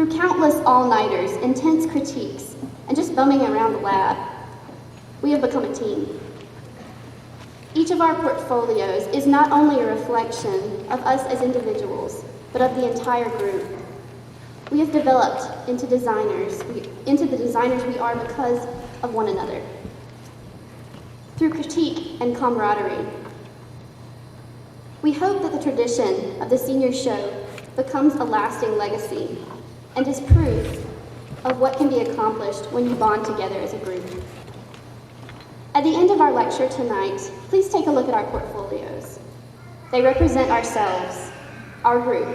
Through countless all-nighters, intense critiques, and just bumming around the lab, we have become a team. Each of our portfolios is not only a reflection of us as individuals, but of the entire group. We have developed into the designers we are because of one another. Through critique and camaraderie. We hope that the tradition of the senior show becomes a lasting legacy and is proof of what can be accomplished when you bond together as a group. At the end of our lecture tonight, please take a look at our portfolios. They represent ourselves, our group,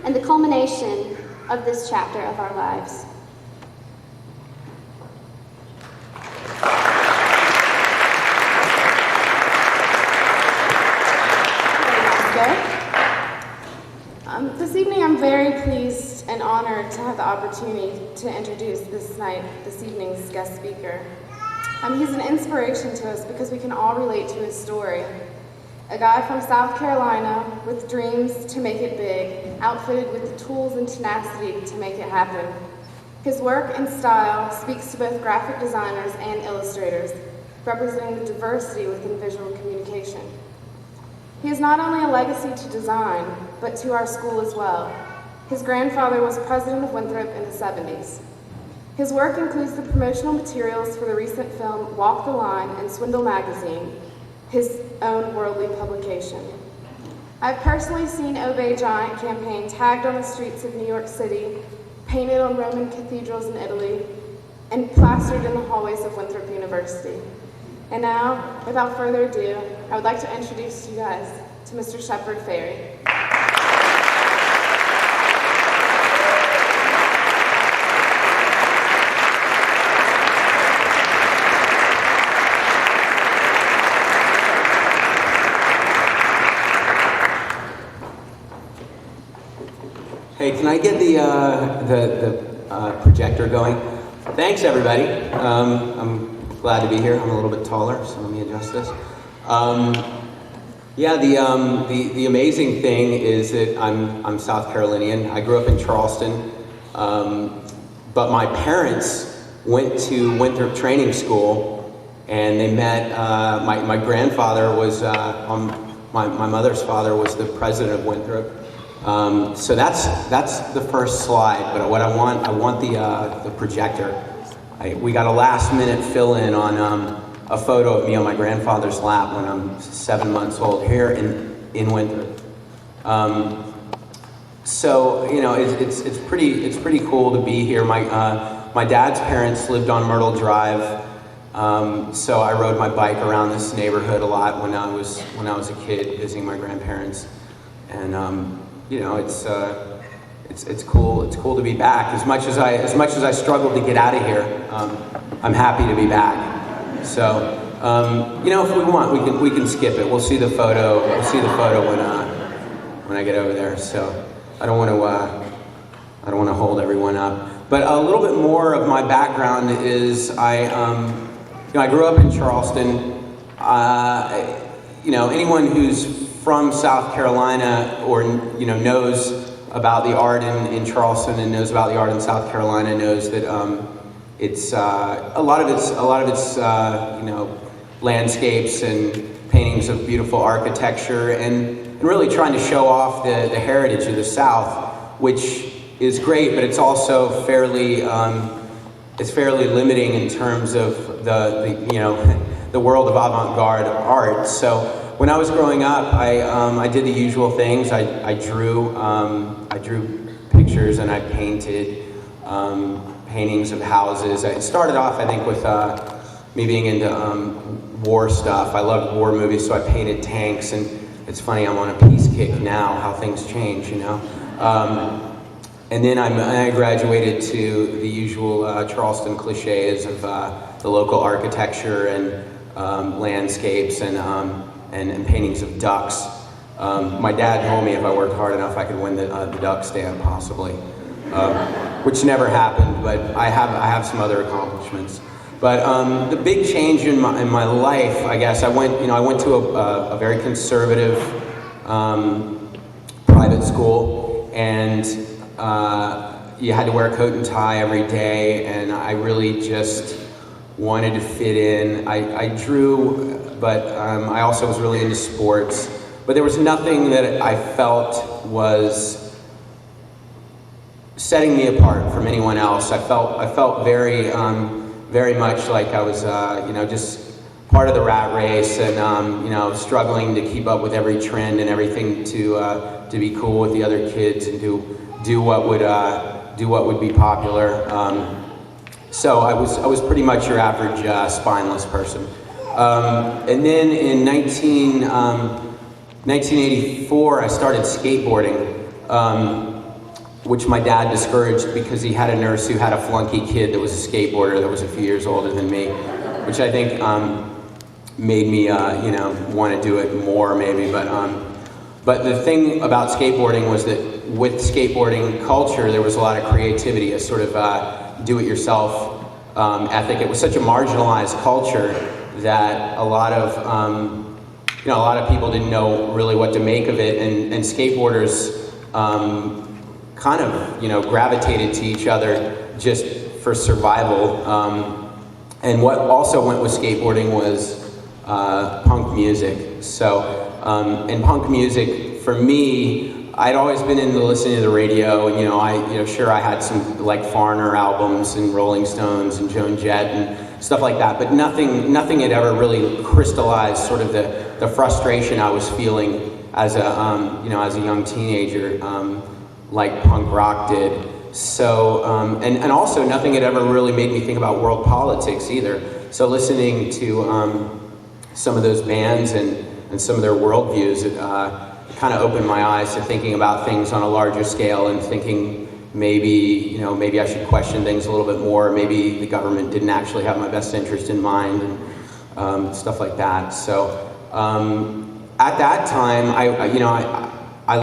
and the culmination of this chapter of our lives. This evening I'm very pleased and honored to have the opportunity to introduce this evening's guest speaker. He's an inspiration to us because we can all relate to his story. A guy from South Carolina with dreams to make it big, outfitted with the tools and tenacity to make it happen. His work and style speaks to both graphic designers and illustrators, representing the diversity within visual communication. He is not only a legacy to design, but to our school as well. His grandfather was president of Winthrop in the 70s. His work includes the promotional materials for the recent film Walk the Line and Swindle Magazine, his own worldly publication. I've personally seen Obey Giant campaign tagged on the streets of New York City, painted on Roman cathedrals in Italy, and plastered in the hallways of Winthrop University. And now, without further ado, I would like to introduce you guys to Mr. Shepard Fairey. Hey, can I get the projector going? Thanks, everybody. I'm glad to be here. I'm a little bit taller, so let me adjust this. The amazing thing is that I'm South Carolinian. I grew up in Charleston, but my parents went to Winthrop Training School, and they met. My grandfather was my mother's father was the president of Winthrop. So that's the first slide. But what I want the projector. We got a last-minute fill-in on a photo of me on my grandfather's lap when I'm 7 months old here in Winthrop. So you know, it's pretty cool to be here. My dad's parents lived on Myrtle Drive, so I rode my bike around this neighborhood a lot when I was a kid visiting my grandparents, and you know, it's cool. It's cool to be back. As much as I struggled to get out of here, I'm happy to be back. So, you know, if we want, we can skip it. We'll see the photo. We'll see the photo when I get over there. So, I don't want to hold everyone up. But a little bit more of my background is I grew up in Charleston. You know, anyone who's from South Carolina or knows about the art in Charleston and knows about the art in South Carolina knows that it's a lot of its landscapes and paintings of beautiful architecture and really trying to show off the heritage of the South, which is great, but it's also fairly limiting in terms of the world of avant-garde art. So when I was growing up, I did the usual things. I drew pictures and I painted paintings of houses. I started off, I think, with me being into war stuff. I loved war movies, so I painted tanks. And it's funny, I'm on a peace kick now. How things change, you know. And then I graduated to the usual Charleston cliches of the local architecture and landscapes and paintings of ducks. My dad told me if I worked hard enough I could win the duck stand, possibly, which never happened, but I have some other accomplishments. But the big change in my life, I guess, I went to a very conservative private school, and you had to wear a coat and tie every day, and I really just wanted to fit in. I drew, but I also was really into sports. But there was nothing that I felt was setting me apart from anyone else. I felt very, very much like I was, just part of the rat race, and struggling to keep up with every trend and everything to be cool with the other kids and do what would be popular. So I was pretty much your average spineless person. And then in 1984, I started skateboarding, which my dad discouraged because he had a nurse who had a flunky kid that was a skateboarder that was a few years older than me, which I think made me, want to do it more maybe. But the thing about skateboarding was that with skateboarding culture, there was a lot of creativity, a sort of do-it-yourself ethic. It was such a marginalized culture that a lot of people didn't know really what to make of it, and skateboarders kind of, gravitated to each other just for survival. And what also went with skateboarding was punk music. So, and punk music, for me, I'd always been into listening to the radio, and sure, I had some like Foreigner albums and Rolling Stones and Joan Jett and stuff like that, but nothing had ever really crystallized sort of the frustration I was feeling as a young teenager, like punk rock did. So, and also nothing had ever really made me think about world politics either. So listening to some of those bands and some of their worldviews, it kind of opened my eyes to thinking about things on a larger scale and thinking maybe I should question things a little bit more. Maybe the government didn't actually have my best interest in mind, and stuff like that. So at that time, I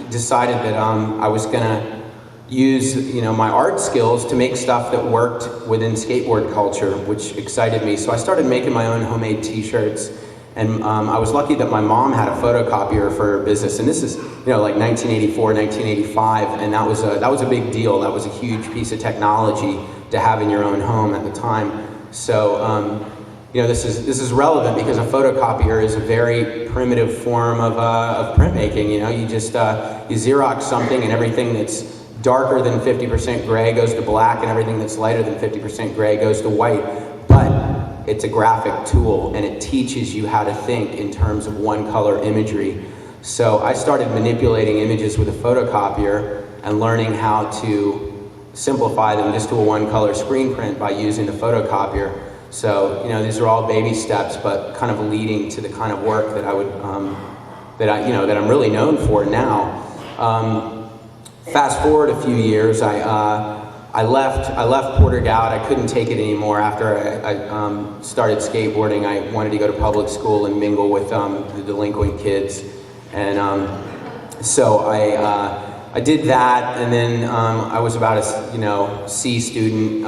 decided that I was gonna use my art skills to make stuff that worked within skateboard culture, which excited me. So I started making my own homemade T-shirts, and I was lucky that my mom had a photocopier for her business. And this is like 1984, 1985, and that was a big deal. That was a huge piece of technology to have in your own home at the time. So this is relevant because a photocopier is a very primitive form of printmaking. You just you Xerox something, and everything that's darker than 50% gray goes to black, and everything that's lighter than 50% gray goes to white. But it's a graphic tool, and it teaches you how to think in terms of one-color imagery. So I started manipulating images with a photocopier and learning how to simplify them just to a one-color screen print by using the photocopier. So these are all baby steps, but kind of leading to the kind of work that I would that I'm really known for now. Fast forward a few years, I left Porter Gout. I couldn't take it anymore after I started skateboarding. I wanted to go to public school and mingle with the delinquent kids, and so I did that. And then I was about a C student,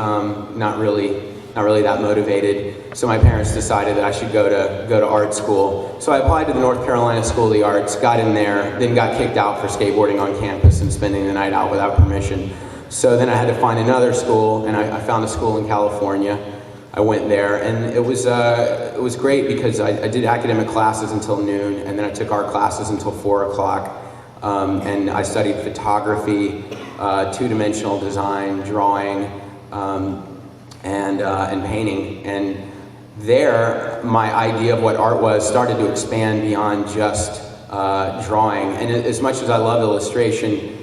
not really that motivated. So my parents decided that I should go to art school. So I applied to the North Carolina School of the Arts, got in there, then got kicked out for skateboarding on campus and spending the night out without permission. So then I had to find another school, and I found a school in California. I went there, and it was great because I did academic classes until noon, and then I took art classes until 4 o'clock. And I studied photography, two-dimensional design, drawing, and painting. And there, my idea of what art was started to expand beyond just drawing. And as much as I love illustration,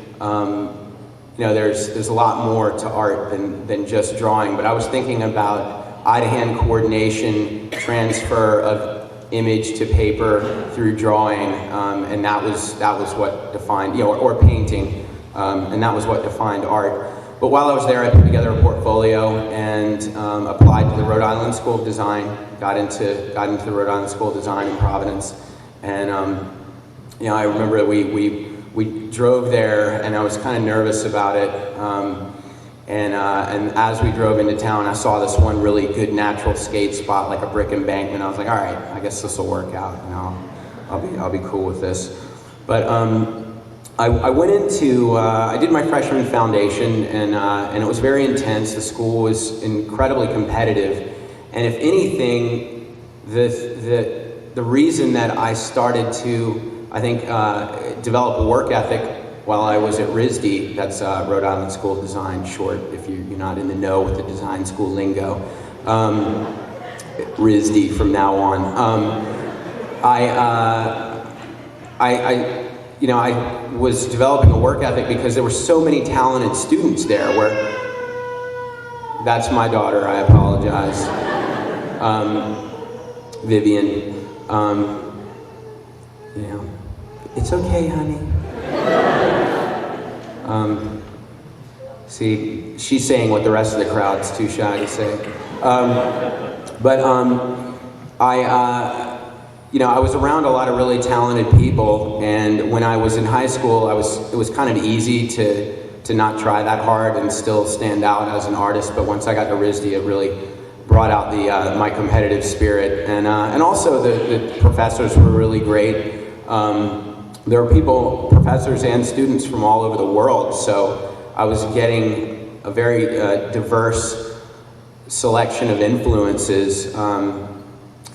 there's a lot more to art than just drawing. But I was thinking about eye-to-hand coordination, transfer of image to paper through drawing, and that was what defined, or painting, and that was what defined art. But while I was there, I put together a portfolio and applied to the Rhode Island School of Design. Got into the Rhode Island School of Design in Providence, and I remember that we drove there, and I was kind of nervous about it. And as we drove into town, I saw this one really good natural skate spot, like a brick embankment. I was like, all right, I guess this will work out. I'll be cool with this. But I went into, I did my freshman foundation, and it was very intense. The school was incredibly competitive, and if anything, the reason that I started to, I think, develop a work ethic while I was at RISD, that's Rhode Island School of Design, short, if you're not in the know with the design school lingo, RISD from now on. I was developing a work ethic because there were so many talented students there where, that's my daughter, I apologize. Vivian, it's okay, honey. See, she's saying what the rest of the crowd's too shy to say. I was around a lot of really talented people, and when I was in high school, it was kind of easy to not try that hard and still stand out as an artist. But once I got to RISD, it really brought out my competitive spirit, and also the professors were really great. There were professors and students from all over the world, so I was getting a very diverse selection of influences.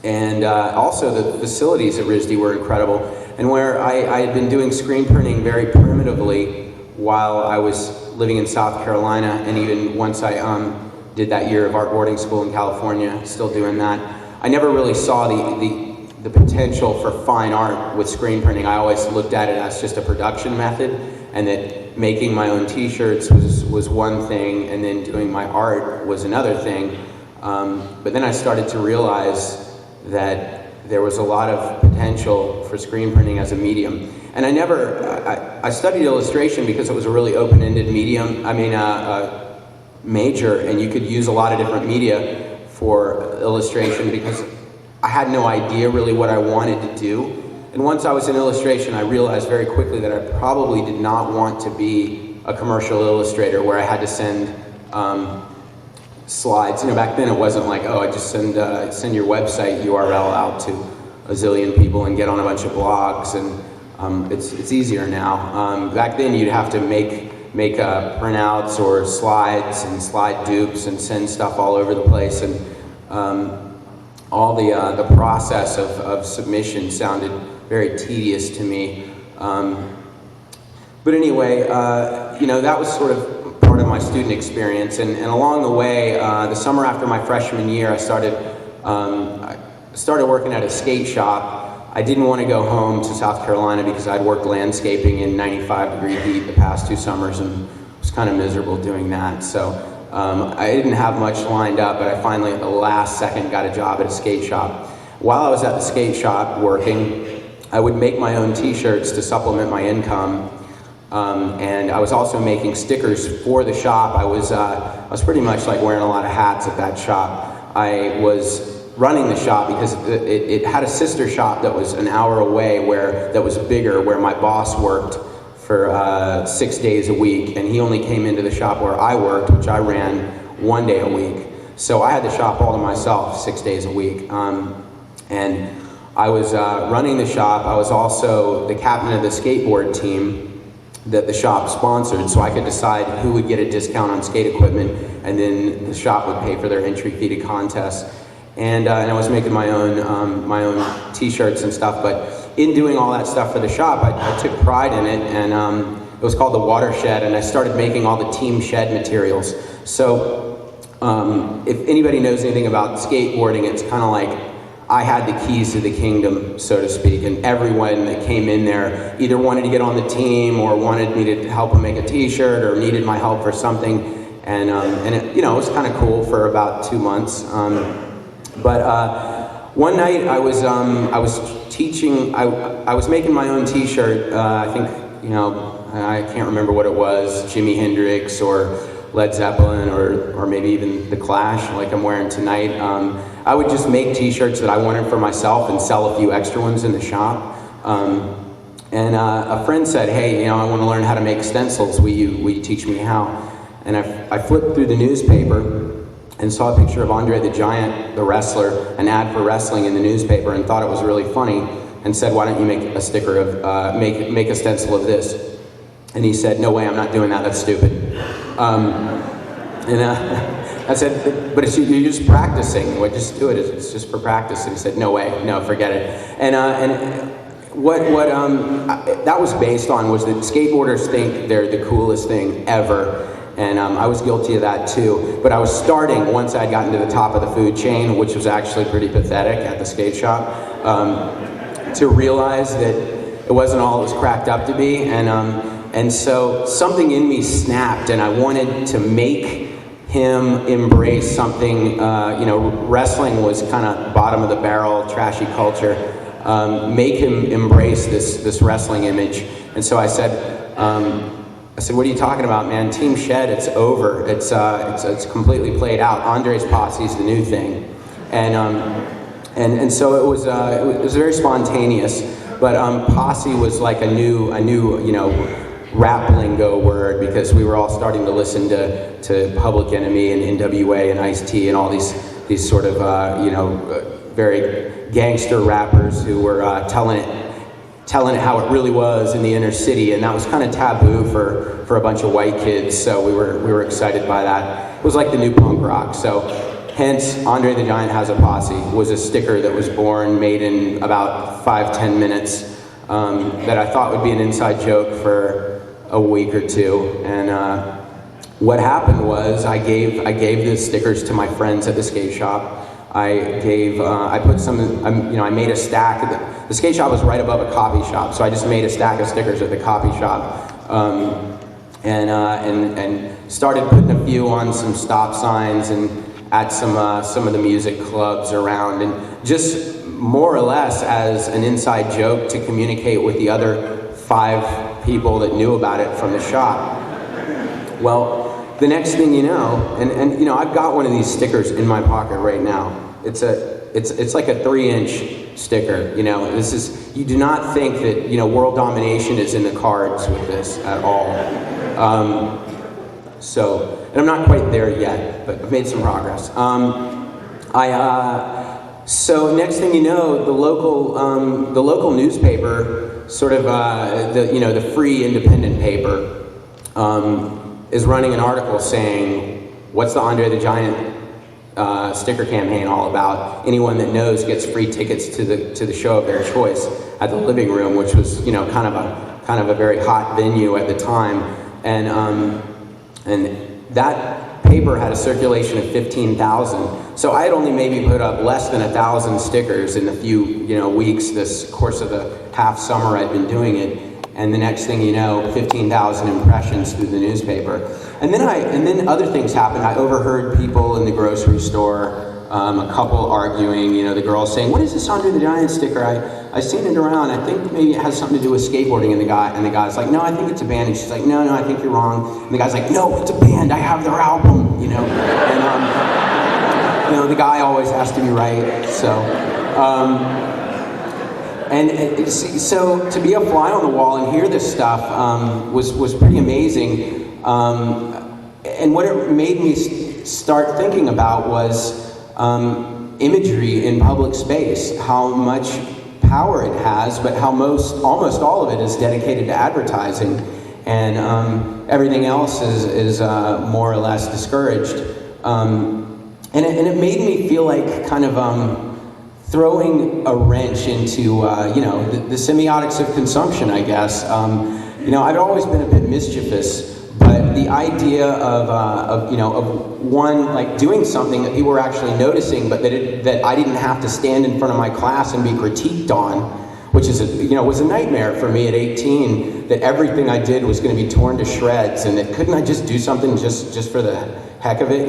And also the facilities at RISD were incredible. And where I had been doing screen printing very primitively while I was living in South Carolina, and even once I did that year of art boarding school in California, still doing that, I never really saw the potential for fine art with screen printing. I always looked at it as just a production method, and that making my own t-shirts was one thing, and then doing my art was another thing. But then I started to realize that there was a lot of potential for screen printing as a medium. And I studied illustration because it was a really open-ended major, and you could use a lot of different media for illustration because I had no idea really what I wanted to do. And once I was in illustration, I realized very quickly that I probably did not want to be a commercial illustrator where I had to send slides. Back then it wasn't like, oh, I just send your website URL out to a zillion people and get on a bunch of blogs, and it's easier now. Back then you'd have to make printouts or slides and slide dupes and send stuff all over the place, and all the process of submission sounded very tedious to me. But anyway, that was sort of part of my student experience, and along the way, the summer after my freshman year, I started working at a skate shop. I didn't want to go home to South Carolina because I'd worked landscaping in 95-degree heat the past 2 summers and was kind of miserable doing that. So I didn't have much lined up, but I finally at the last second got a job at a skate shop. While I was at the skate shop working, I would make my own t-shirts to supplement my income. And I was also making stickers for the shop. I was pretty much like wearing a lot of hats at that shop. I was running the shop because it had a sister shop that was an hour away that was bigger, where my boss worked for 6 days a week, and he only came into the shop where I worked, which I ran 1 day a week. So I had the shop all to myself 6 days a week. And I was running the shop. I was also the captain of the skateboard team that the shop sponsored, so I could decide who would get a discount on skate equipment, and then the shop would pay for their entry fee to contests. And I was making my own t-shirts and stuff, but in doing all that stuff for the shop, I took pride in it, and it was called the Watershed, and I started making all the team shed materials. So if anybody knows anything about skateboarding, it's kind of like I had the keys to the kingdom, so to speak, and everyone that came in there either wanted to get on the team or wanted me to help them make a t-shirt or needed my help for something, and it, it was kind of cool for about 2 months. But one night I was teaching. I was making my own t-shirt. I think I can't remember what it was, Jimi Hendrix or Led Zeppelin or maybe even The Clash, like I'm wearing tonight. I would just make t-shirts that I wanted for myself and sell a few extra ones in the shop. And a friend said, hey, I want to learn how to make stencils. Will you teach me how? And I flipped through the newspaper and saw a picture of Andre the Giant, the wrestler, an ad for wrestling in the newspaper, and thought it was really funny, and said, why don't you make a sticker of, make a stencil of this? And he said, "No way, I'm not doing that, that's stupid." I said, "But you're just practicing. Well, just do it. It's just for practice." And he said, "No way. No, forget it." And what that was based on was that skateboarders think they're the coolest thing ever. And I was guilty of that too. But I was starting, once I'd gotten to the top of the food chain, which was actually pretty pathetic at the skate shop, to realize that it wasn't all it was cracked up to be. And so something in me snapped, and I wanted to make him embrace something. Wrestling was kind of bottom of the barrel, trashy culture. Make him embrace this wrestling image. And so I said, "What are you talking about, man? Team Shed, it's over. It's completely played out. Andre's posse is the new thing." And so it was very spontaneous. But posse was like a new rap lingo word, because we were all starting to listen to Public Enemy and NWA and Ice-T and all these sort of very gangster rappers who were telling it how it really was in the inner city, and that was kind of taboo for a bunch of white kids. So we were excited by that. It was like the new punk rock. So hence, Andre the Giant Has a Posse was a sticker that was made in about 5-10 minutes, that I thought would be an inside joke for a week or two. And what happened was I gave the stickers to my friends at the skate shop. I made a stack. The skate shop was right above a coffee shop, so I just made a stack of stickers at the coffee shop, and started putting a few on some stop signs and at some of the music clubs around, and just more or less as an inside joke to communicate with the other 5 people that knew about it from the shop. Well, the next thing you know, and I've got one of these stickers in my pocket right now. It's like a 3-inch sticker. You do not think that world domination is in the cards with this at all. And I'm not quite there yet, but I've made some progress. So next thing you know, the local newspaper, sort of the free independent paper, is running an article saying, "What's the Andre the Giant sticker campaign all about? Anyone that knows gets free tickets to the show of their choice at the Living Room," which was kind of a very hot venue at the time, and that paper had a circulation of 15,000. So I had only maybe put up less than 1,000 stickers in the few weeks, this course of the half summer I'd been doing it. And the next thing you know, 15,000 impressions through the newspaper. And then other things happened. I overheard people in the grocery store, a couple arguing, the girl saying, "What is this Andre the Giant sticker? I seen it around. I think maybe it has something to do with skateboarding." And the guy's like, "No, I think it's a band." And she's like, No, I think you're wrong." And the guy's like, "No, it's a band. I have their album." And the guy always has to be right. So. So to be a fly on the wall and hear this stuff was pretty amazing. And what it made me start thinking about was imagery in public space, how much power it has, but how almost all of it is dedicated to advertising, and everything else is more or less discouraged. And it made me feel like kind of throwing a wrench into the semiotics of consumption, I guess. I've always been a bit mischievous, but the idea of one, like, doing something that people were actually noticing, but that I didn't have to stand in front of my class and be critiqued on, which is was a nightmare for me at 18. That everything I did was going to be torn to shreds, and that couldn't I just do something just for the heck of it,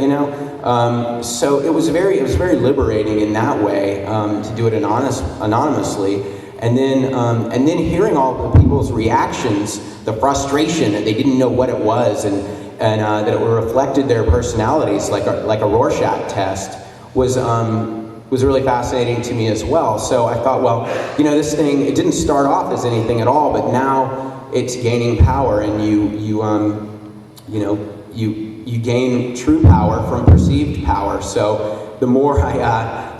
So it was very liberating in that way, to do it anonymously, and then hearing all the people's reactions, the frustration that they didn't know what it was, and that it reflected their personalities like a Rorschach test was really fascinating to me as well. So I thought, well, this thing, it didn't start off as anything at all, but now it's gaining power, and you gain true power from perceived power. So the more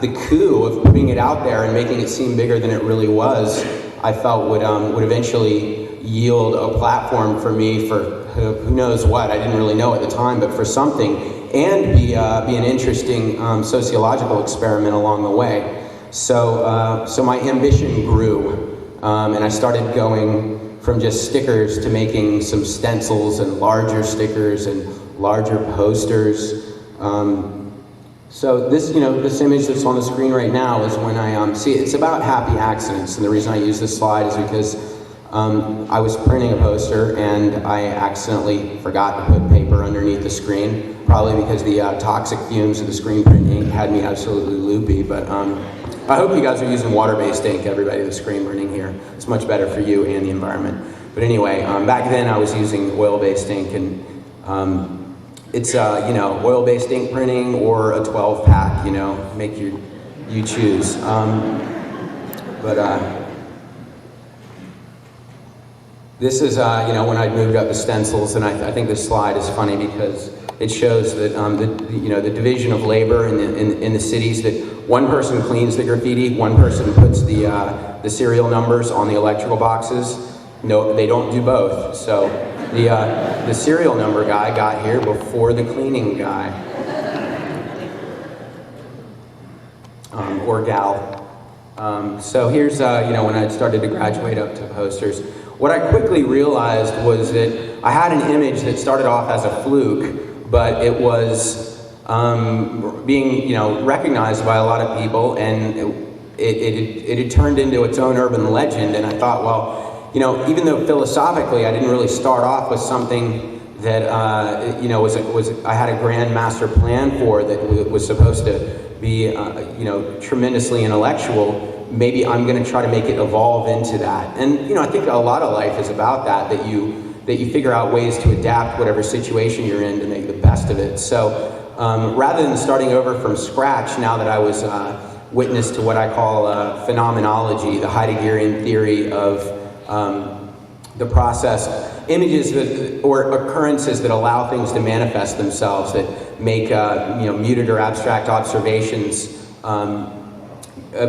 the coup of putting it out there and making it seem bigger than it really was, I felt would eventually yield a platform for me for who knows what, I didn't really know at the time, but for something, and be an interesting sociological experiment along the way. So my ambition grew, and I started going from just stickers to making some stencils and larger stickers and larger posters. So this, this image that's on the screen right now is when I see it's about happy accidents, and the reason I use this slide is because I was printing a poster and I accidentally forgot to put paper underneath the screen, probably because the toxic fumes of the screen print ink had me absolutely loopy. But I hope you guys are using water-based ink, everybody, the screen printing here. It's much better for you and the environment. But anyway, back then I was using oil-based ink, and it's oil-based ink printing or a 12-pack, make you choose. This is, when I moved up the stencils, and I think this slide is funny because it shows that the division of labor in the cities, that one person cleans the graffiti, one person puts the serial numbers on the electrical boxes. No, they don't do both. So the serial number guy got here before the cleaning guy, or gal. So here's when I started to graduate up to posters. What I quickly realized was that I had an image that started off as a fluke, but it was being recognized by a lot of people, and it had turned into its own urban legend. And I thought, well, even though philosophically I didn't really start off with something that I had a grand master plan for, that was supposed to be tremendously intellectual. Maybe I'm going to try to make it evolve into that. And I think a lot of life is about that you figure out ways to adapt whatever situation you're in to make the best of it. So rather than starting over from scratch, now that I was witness to what I call phenomenology, the Heideggerian theory of the process, images or occurrences that allow things to manifest themselves, that make muted or abstract observations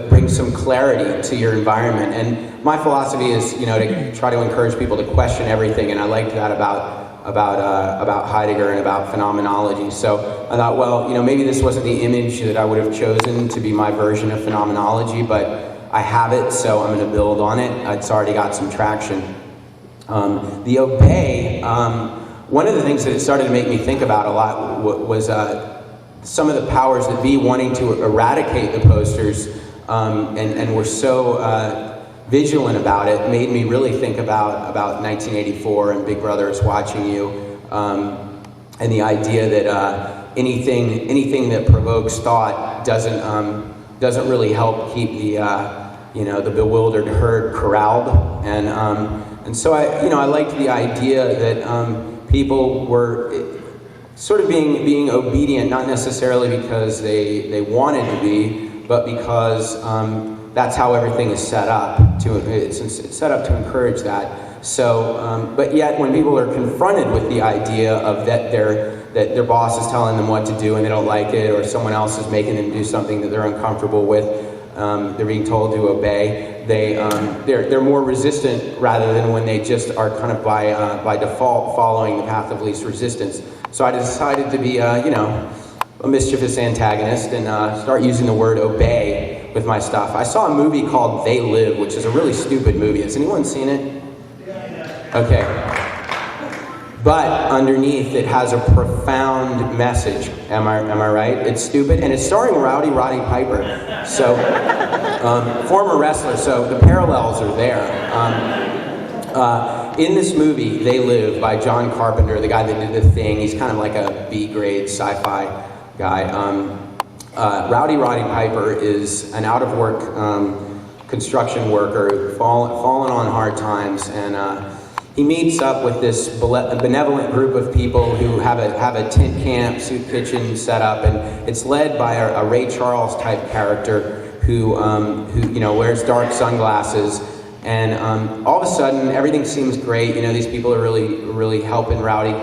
bring some clarity to your environment. And my philosophy is, to try to encourage people to question everything, and I liked that about Heidegger and about phenomenology. So I thought, well, maybe this wasn't the image that I would have chosen to be my version of phenomenology, but I have it, so I'm going to build on it. It's already got some traction. The obey, one of the things that it started to make me think about a lot was some of the powers that be wanting to eradicate the posters, and were so vigilant about it, made me really think about 1984 and Big Brother is watching you, and the idea that anything that provokes thought doesn't really help keep the bewildered herd corralled, and so I liked the idea that people were sort of being obedient, not necessarily because they wanted to be, but because that's how everything is set up. It's set up to encourage that. So, but yet when people are confronted with the idea of that their boss is telling them what to do and they don't like it, or someone else is making them do something that they're uncomfortable with, they're being told to obey, they're more resistant rather than when they just are kind of by default following the path of least resistance. So I decided to be a mischievous antagonist and start using the word obey with my stuff. I saw a movie called They Live, which is a really stupid movie. Has anyone seen it? Okay. But underneath it has a profound message. Am I right? It's stupid, and it's starring Rowdy Roddy Piper. So, former wrestler. So the parallels are there. In this movie, They Live by John Carpenter, the guy that did The Thing. He's kind of like a B-grade sci-fi guy. Rowdy Roddy Piper is an out-of-work construction worker, fallen on hard times, and he meets up with this benevolent group of people who have a tent camp, soup kitchen set up, and it's led by a Ray Charles type character who wears dark sunglasses, and all of a sudden everything seems great. These people are really helping Roddy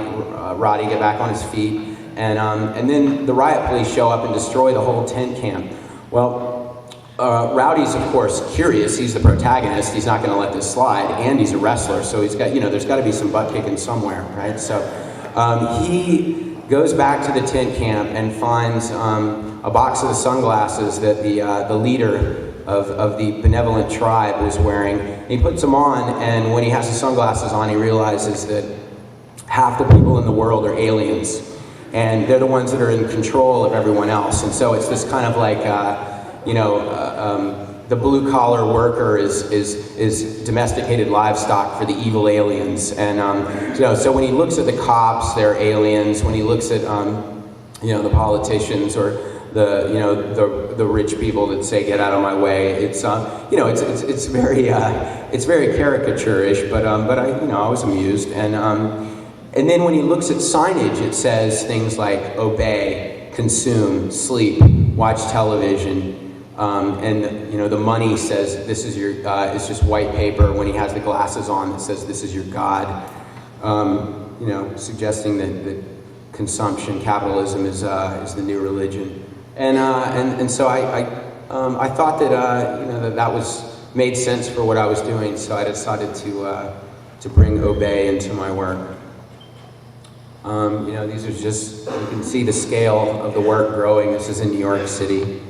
get back on his feet, and then the riot police show up and destroy the whole tent camp. Well, Rowdy's, of course, curious. He's the protagonist. He's not going to let this slide, and he's a wrestler, so he's got, there's got to be some butt kicking somewhere, right? So he goes back to the tent camp and finds a box of the sunglasses that the leader of the benevolent tribe was wearing. And he puts them on, and when he has the sunglasses on, he realizes that half the people in the world are aliens, and they're the ones that are in control of everyone else. And so it's this kind of like, the blue-collar worker is domesticated livestock for the evil aliens. And so when he looks at the cops, they're aliens. When he looks at the politicians or the rich people that say get out of my way, it's very caricature-ish. But I was amused. And then when he looks at signage, it says things like obey, consume, sleep, watch television. And the money says this is your it's just white paper. When he has the glasses on, it says this is your God. Suggesting that consumption, capitalism is the new religion. And so I thought that that was made sense for what I was doing. So I decided to bring obey into my work. These are just, you can see the scale of the work growing. This is in New York City.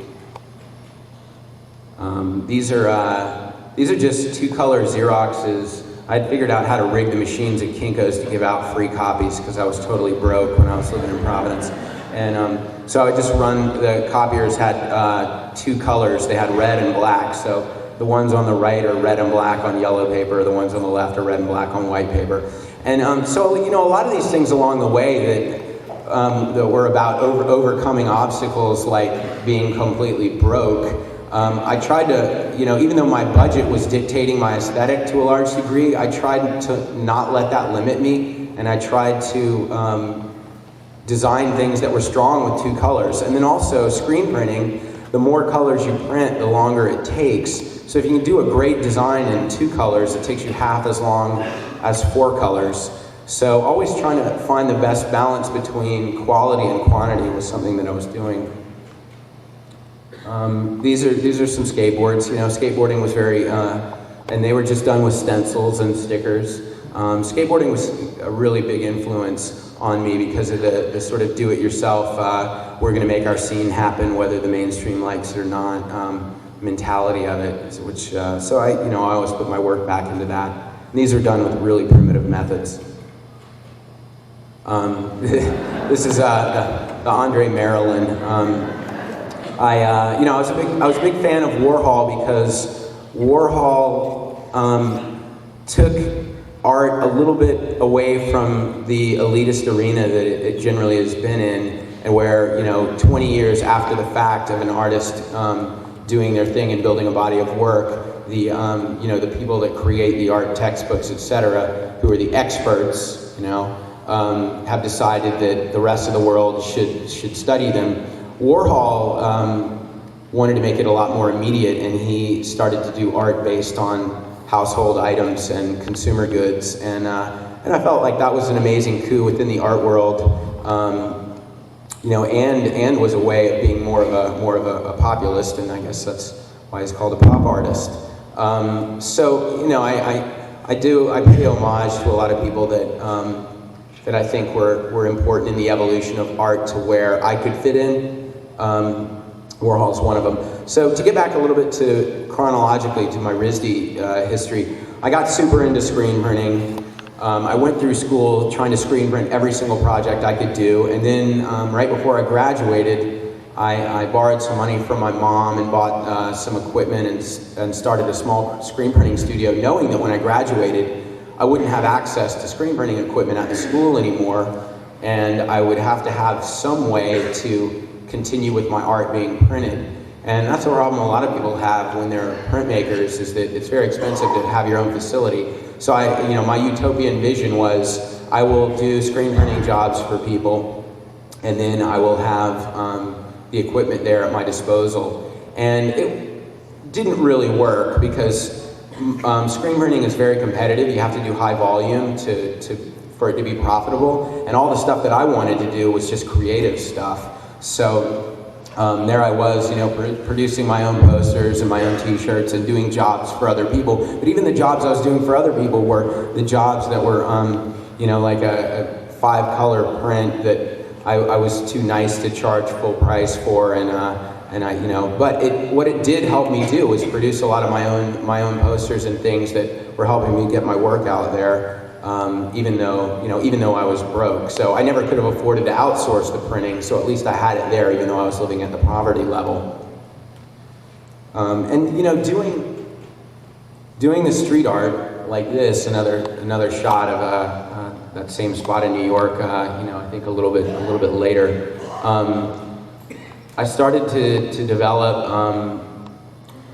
These are just two-color Xeroxes. I'd figured out how to rig the machines at Kinko's to give out free copies because I was totally broke when I was living in Providence. And so I would just run, the copiers had two colors. They had red and black. So the ones on the right are red and black on yellow paper. The ones on the left are red and black on white paper. And so a lot of these things along the way that were about overcoming obstacles like being completely broke. I tried to, even though my budget was dictating my aesthetic to a large degree, I tried to not let that limit me, and I tried to design things that were strong with two colors. And then also screen printing, the more colors you print, the longer it takes. So if you can do a great design in two colors, it takes you half as long as four colors. So always trying to find the best balance between quality and quantity was something that I was doing. These are some skateboards. Skateboarding was very, and they were just done with stencils and stickers. Skateboarding was a really big influence on me because of the sort of do-it-yourself, we're going to make our scene happen whether the mainstream likes it or not mentality of it. Which so I always put my work back into that. And these are done with really primitive methods. This is the Andre Marilyn. I was a big fan of Warhol because Warhol took art a little bit away from the elitist arena that it generally has been in, and where 20 years after the fact of an artist doing their thing and building a body of work, the people that create the art textbooks, etc., who are the experts, have decided that the rest of the world should study them. Warhol wanted to make it a lot more immediate, and he started to do art based on household items and consumer goods, and I felt like that was an amazing coup within the art world, and was a way of being more of a populist, and I guess that's why he's called a pop artist. I pay homage to a lot of people that I think were important in the evolution of art to where I could fit in. Warhol's one of them. So to get back a little bit chronologically to my RISD history, I got super into screen printing. I went through school trying to screen print every single project I could do, and then right before I graduated, I borrowed some money from my mom and bought some equipment and started a small screen printing studio, knowing that when I graduated, I wouldn't have access to screen printing equipment at the school anymore, and I would have to have some way to continue with my art being printed. And that's a problem a lot of people have when they're printmakers, is that it's very expensive to have your own facility. So my utopian vision was I will do screen printing jobs for people, and then I will have the equipment there at my disposal. And it didn't really work because screen printing is very competitive. You have to do high volume for it to be profitable. And all the stuff that I wanted to do was just creative stuff. So there I was, producing my own posters and my own t-shirts and doing jobs for other people. But even the jobs I was doing for other people were the jobs that were, like a 5-color print that I was too nice to charge full price for, but what it did help me do was produce a lot of my own posters and things that were helping me get my work out there. Even though I was broke. So I never could have afforded to outsource the printing, so at least I had it there, even though I was living at the poverty level. Doing the street art like this, another shot of that same spot in New York, I think a little bit later, I started to develop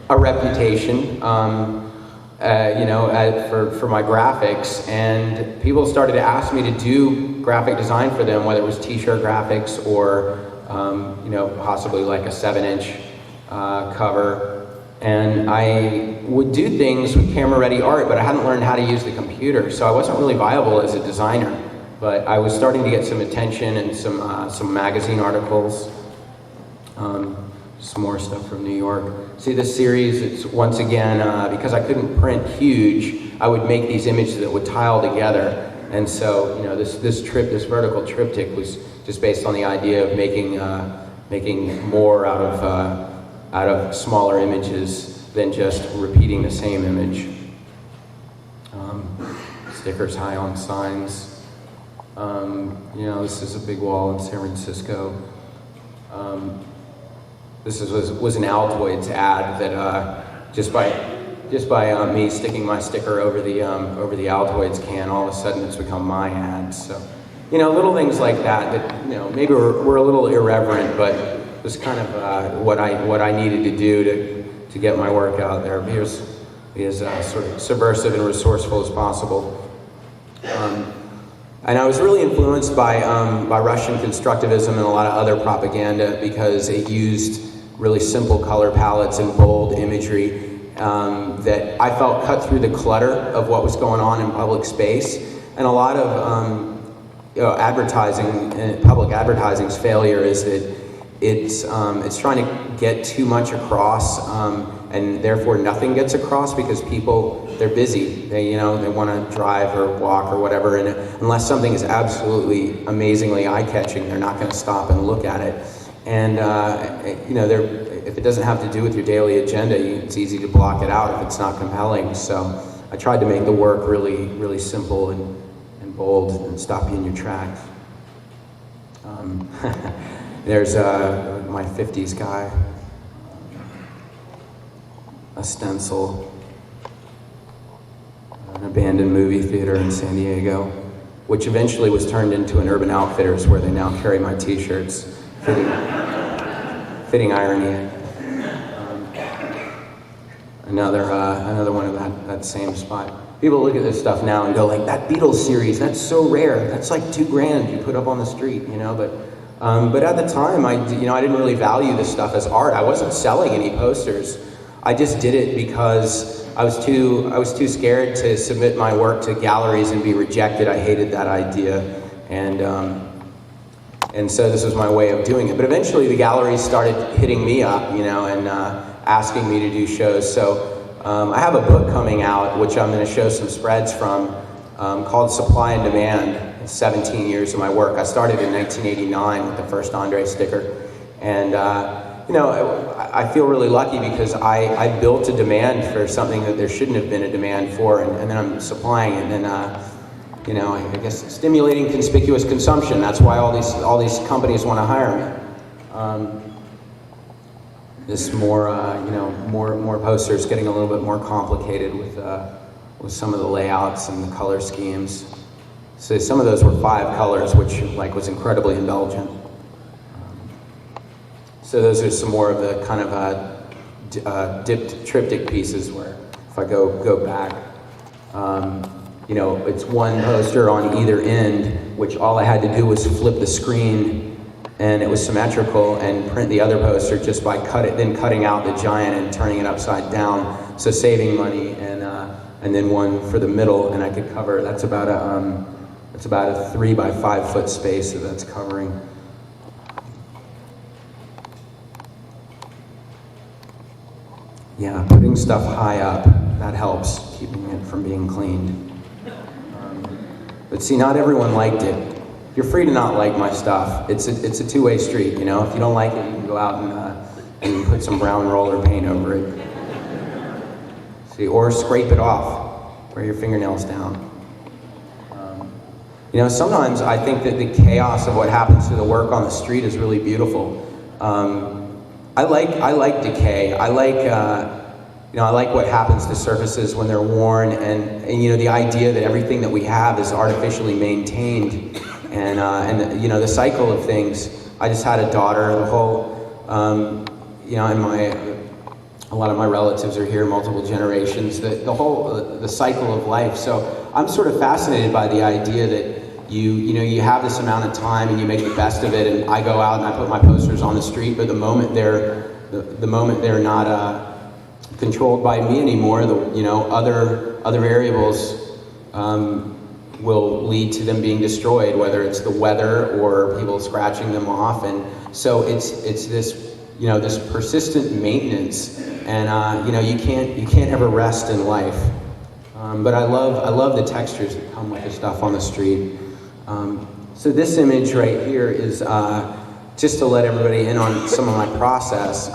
a reputation. For my graphics, and people started to ask me to do graphic design for them, whether it was t-shirt graphics or, possibly like a 7-inch cover. And I would do things with camera-ready art, but I hadn't learned how to use the computer, so I wasn't really viable as a designer. But I was starting to get some attention and some magazine articles. Some more stuff from New York. See this series, it's once again, because I couldn't print huge, I would make these images that would tile together. And so, this vertical triptych was just based on the idea of making more out of smaller images than just repeating the same image. Stickers high on signs. This is a big wall in San Francisco. This was an Altoids ad that just by me sticking my sticker over the Altoids can, all of a sudden it's become my ad. So, little things like that maybe were a little irreverent, but it was kind of what I needed to do to get my work out there. Be as sort of subversive and resourceful as possible. And I was really influenced by Russian constructivism and a lot of other propaganda because it used really simple color palettes and bold imagery that I felt cut through the clutter of what was going on in public space. And a lot of advertising, public advertising's failure is that it's trying to get too much across, and therefore nothing gets across because people, they're busy. They want to drive or walk or whatever, and unless something is absolutely amazingly eye-catching, they're not going to stop and look at it. And if it doesn't have to do with your daily agenda, it's easy to block it out if it's not compelling. So I tried to make the work really, really simple and bold and stop you in your tracks. There's my 50s guy, a stencil, an abandoned movie theater in San Diego, which eventually was turned into an Urban Outfitters where they now carry my t-shirts. Fitting irony. Another one of that same spot. People look at this stuff now and go like, that Beatles series, that's so rare. That's like $2,000 you put up on the street, But at the time, I didn't really value this stuff as art. I wasn't selling any posters. I just did it because I was too scared to submit my work to galleries and be rejected. I hated that idea, and so this was my way of doing it. But eventually, the galleries started hitting me up, and asking me to do shows. So I have a book coming out, which I'm going to show some spreads from, called Supply and Demand. 17 years of my work. I started in 1989 with the first Andre sticker, and I feel really lucky because I built a demand for something that there shouldn't have been a demand for, and then I'm supplying it, and I guess stimulating conspicuous consumption. That's why all these companies want to hire me. This more posters, getting a little bit more complicated with some of the layouts and the color schemes. So some of those were 5 colors, which was incredibly indulgent. So those are some more of the kind of dipped triptych pieces where if I go back, it's one poster on either end, which all I had to do was flip the screen and it was symmetrical, and print the other poster just by cutting out the giant and turning it upside down. So saving money, and then one for the middle, and I could cover, that's about a 3 by 5 foot space that that's covering. Yeah, putting stuff high up, that helps, keeping it from being cleaned. But see, not everyone liked it. You're free to not like my stuff. It's a two-way street, you know? If you don't like it, you can go out and put some brown roller paint over it. See, or scrape it off, wear your fingernails down. You know, sometimes I think that the chaos of what happens to the work on the street is really beautiful. I like decay. I like what happens to surfaces when they're worn, and you know, the idea that everything that we have is artificially maintained, and you know, the cycle of things. I just had a daughter. The whole, you know, and a lot of my relatives are here, multiple generations. The cycle of life. So I'm sort of fascinated by the idea that you have this amount of time and you make the best of it. And I go out and I put my posters on the street, but the moment they're not controlled by me anymore, other variables will lead to them being destroyed, whether it's the weather or people scratching them off. And so it's this, you know, this persistent maintenance, and you know, you can't ever rest in life. But I love the textures that come with the stuff on the street. So this image right here is just to let everybody in on some of my process.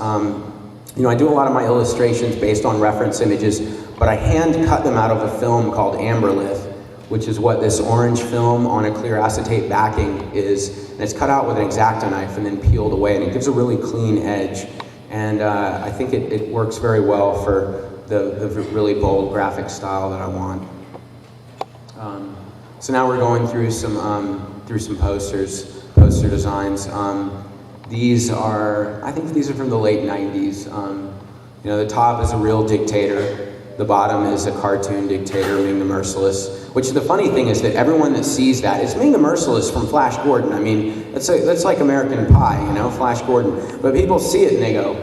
You know, I do a lot of my illustrations based on reference images, but I hand cut them out of a film called amberlith, which is what this orange film on a clear acetate backing is. And it's cut out with an X-Acto knife and then peeled away, and it gives a really clean edge. And I think it works very well for the really bold graphic style that I want. So now we're going through some poster designs. I think these are from the late 90s. You know, the top is a real dictator. The bottom is a cartoon dictator, Ming the Merciless. Which the funny thing is that everyone that sees that, it's Ming the Merciless from Flash Gordon. I mean, that's like American Pie, you know, Flash Gordon. But people see it and they go,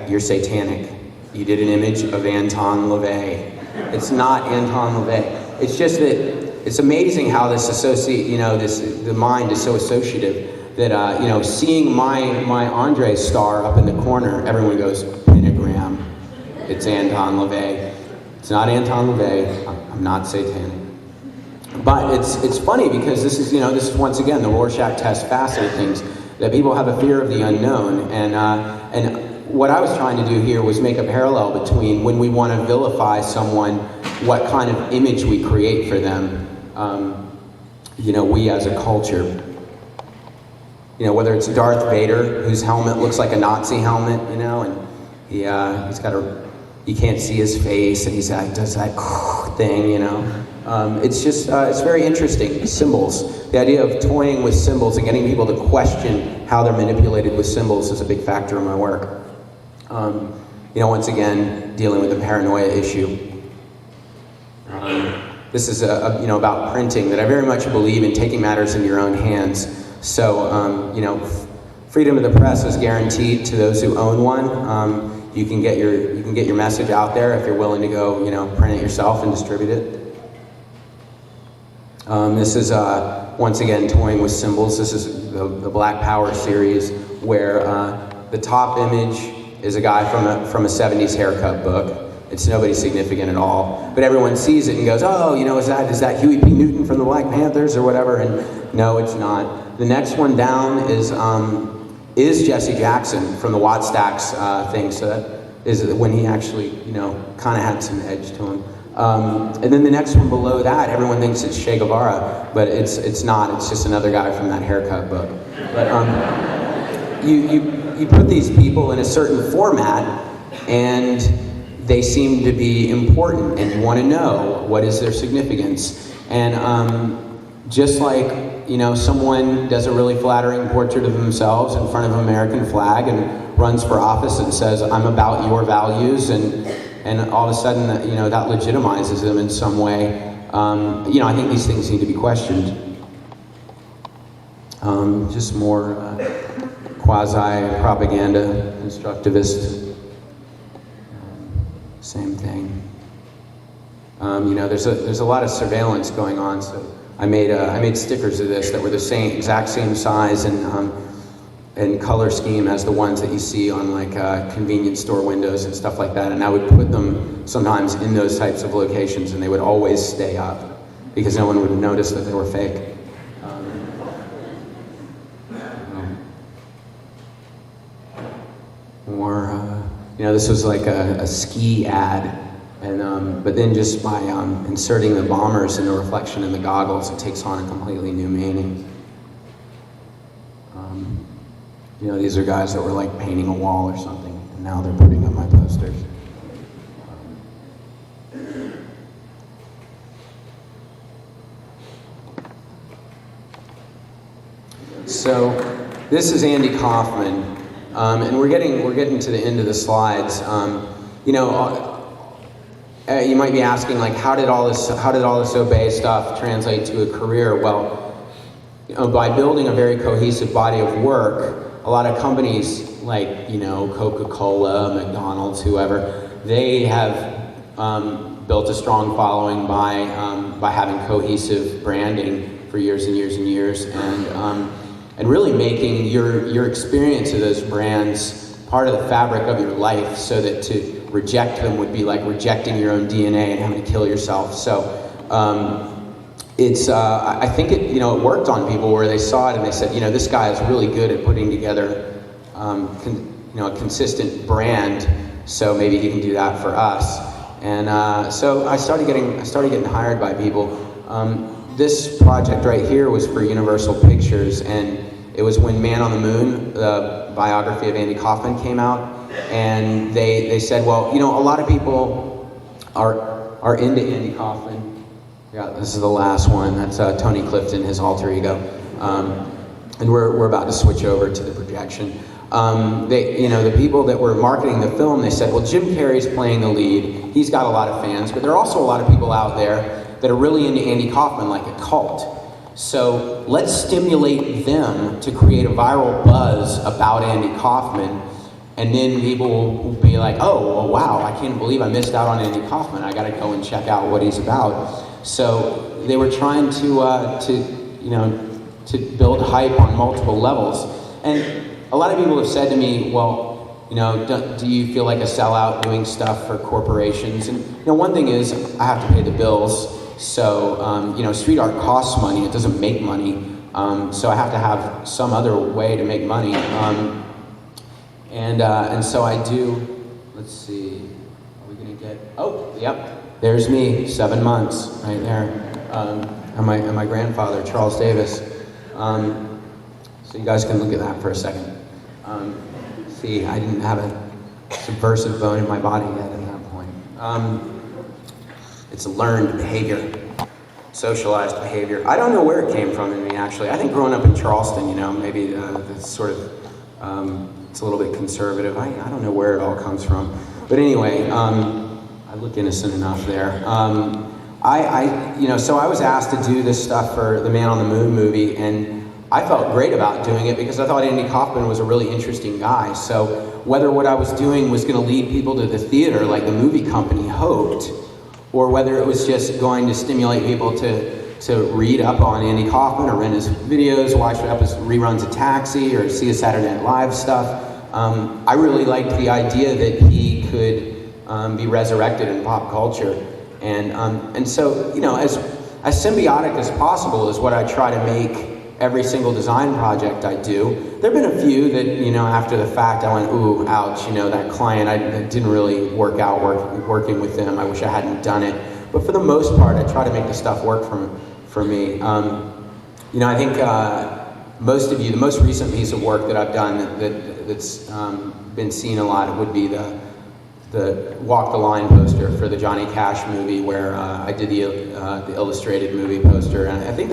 you're satanic. You did an image of Anton LaVey. It's not Anton LaVey. It's just that it's amazing how this the mind is so associative that, you know, seeing my Andre star up in the corner, everyone goes, pentagram. It's Anton LaVey. It's not Anton LaVey. I'm not satanic. But it's funny because this is once again the Rorschach test facet of things, that people have a fear of the unknown, and what I was trying to do here was make a parallel between when we want to vilify someone, what kind of image we create for them. You know, we as a culture. You know, whether it's Darth Vader, whose helmet looks like a Nazi helmet, you know, and you can't see his face, and he does that thing, you know. It's just, it's very interesting. Symbols. The idea of toying with symbols and getting people to question how they're manipulated with symbols is a big factor in my work. You know, once again, dealing with the paranoia issue. This is about printing, that I very much believe in taking matters into your own hands. So, you know, freedom of the press is guaranteed to those who own one. You can get your message out there if you're willing to go, you know, print it yourself and distribute it. This is once again toying with symbols. This is the Black Power series, where the top image is a guy from a 70s haircut book. It's nobody significant at all, but everyone sees it and goes, "Oh, you know, is that Huey P. Newton from the Black Panthers or whatever?" And no, it's not. The next one down is Jesse Jackson from the Wattstacks thing. So that is when he actually, you know, kind of had some edge to him. And then the next one below that, everyone thinks it's Che Guevara, but it's not. It's just another guy from that haircut book. But you put these people in a certain format, and they seem to be important, and you want to know what is their significance. And just like, you know, someone does a really flattering portrait of themselves in front of an American flag and runs for office and says, "I'm about your values," and all of a sudden, you know, that legitimizes them in some way. You know, I think these things need to be questioned. Just more quasi-propaganda, constructivist. Same thing. You know, there's a lot of surveillance going on. So I made stickers of this that were the exact same size, and and color scheme as the ones that you see on like convenience store windows and stuff like that. And I would put them sometimes in those types of locations, and they would always stay up because no one would notice that they were fake. This was like a ski ad, and but then just by inserting the bombers and the reflection in the goggles, it takes on a completely new meaning. These are guys that were like painting a wall or something, and now they're putting up my posters. So this is Andy Kaufman, and we're getting to the end of the slides. You might be asking, like, how did all this obey stuff translate to a career? Well, by building a very cohesive body of work, a lot of companies like Coca-Cola, McDonald's, whoever, they have built a strong following by having cohesive branding for years and years and years, and really making your experience of those brands part of the fabric of your life, so that to reject them would be like rejecting your own DNA and having to kill yourself. So I think it worked on people where they saw it and they said, this guy is really good at putting together a consistent brand, so maybe he can do that for us. And so I started getting hired by people. This project right here was for Universal Pictures, and it was when Man on the Moon, the biography of Andy Kaufman, came out, and they said, well, a lot of people are into Andy Kaufman. Yeah, this is the last one. That's Tony Clifton, his alter ego, and we're about to switch over to the projection. The people that were marketing the film, they said, well, Jim Carrey's playing the lead. He's got a lot of fans, but there are also a lot of people out there that are really into Andy Kaufman, like a cult. So let's stimulate them to create a viral buzz about Andy Kaufman, and then people will be like, oh, well, wow, I can't believe I missed out on Andy Kaufman. I got to go and check out what he's about. So they were trying to build hype on multiple levels. And a lot of people have said to me, well, do you feel like a sellout doing stuff for corporations? And one thing is, I have to pay the bills. So, street art costs money, it doesn't make money. So I have to have some other way to make money. And so I do, let's see, are we gonna get, oh, yep, there's me, 7 months, right there. And my grandfather, Charles Davis. So you guys can look at that for a second. See, I didn't have a subversive bone in my body yet at that point. It's a learned behavior, socialized behavior. I don't know where it came from in me, actually. I think growing up in Charleston, maybe it's sort of, it's a little bit conservative. I don't know where it all comes from. But anyway, I look innocent enough there. So I was asked to do this stuff for the Man on the Moon movie, and I felt great about doing it because I thought Andy Kaufman was a really interesting guy. So whether what I was doing was going to lead people to the theater like the movie company hoped, or whether it was just going to stimulate people to read up on Andy Kaufman or rent his videos, watch up his reruns of Taxi, or see his Saturday Night Live stuff, I really liked the idea that he could be resurrected in pop culture. And so, as symbiotic as possible is what I try to make every single design project I do. There have been a few that, after the fact I went, ooh, ouch, that client, it didn't really work out working with them. I wish I hadn't done it. But for the most part, I try to make the stuff work for me. I think most of you, the most recent piece of work that I've done that's been seen a lot would be the Walk the Line poster for the Johnny Cash movie, where I did the illustrated movie poster. And I think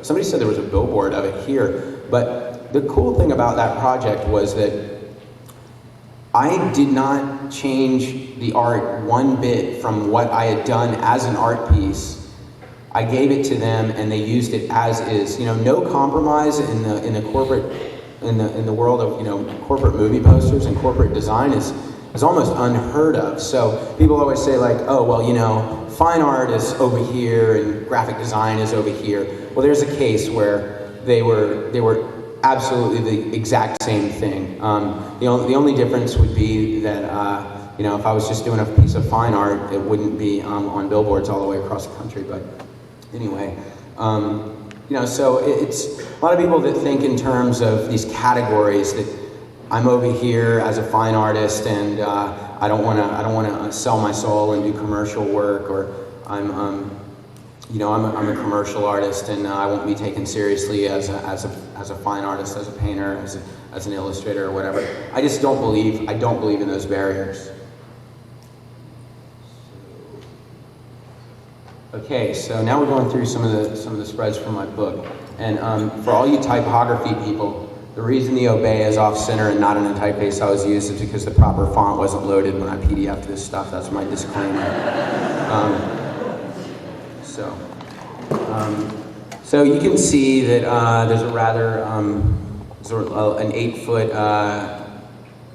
somebody said there was a billboard of it here. But the cool thing about that project was that I did not change the art one bit from what I had done as an art piece. I gave it to them and they used it as is. No compromise in the corporate, in the world of, corporate movie posters and corporate design is almost unheard of. So people always say like, oh, well, fine art is over here and graphic design is over here. Well, there's a case where they were absolutely the exact same thing. The only difference would be that, if I was just doing a piece of fine art, it wouldn't be on billboards all the way across the country. But anyway, so it's a lot of people that think in terms of these categories, that I'm over here as a fine artist and I don't want to sell my soul and do commercial work, or I'm a commercial artist and I won't be taken seriously as a fine artist, as a painter, as an illustrator or whatever. I just don't believe in those barriers. Okay, so now we're going through some of the spreads from my book, and for all you typography people, the reason the obey is off center and not in the typeface I was used is because the proper font wasn't loaded when I PDF'd this stuff. That's my disclaimer. So you can see that there's a rather an 8-foot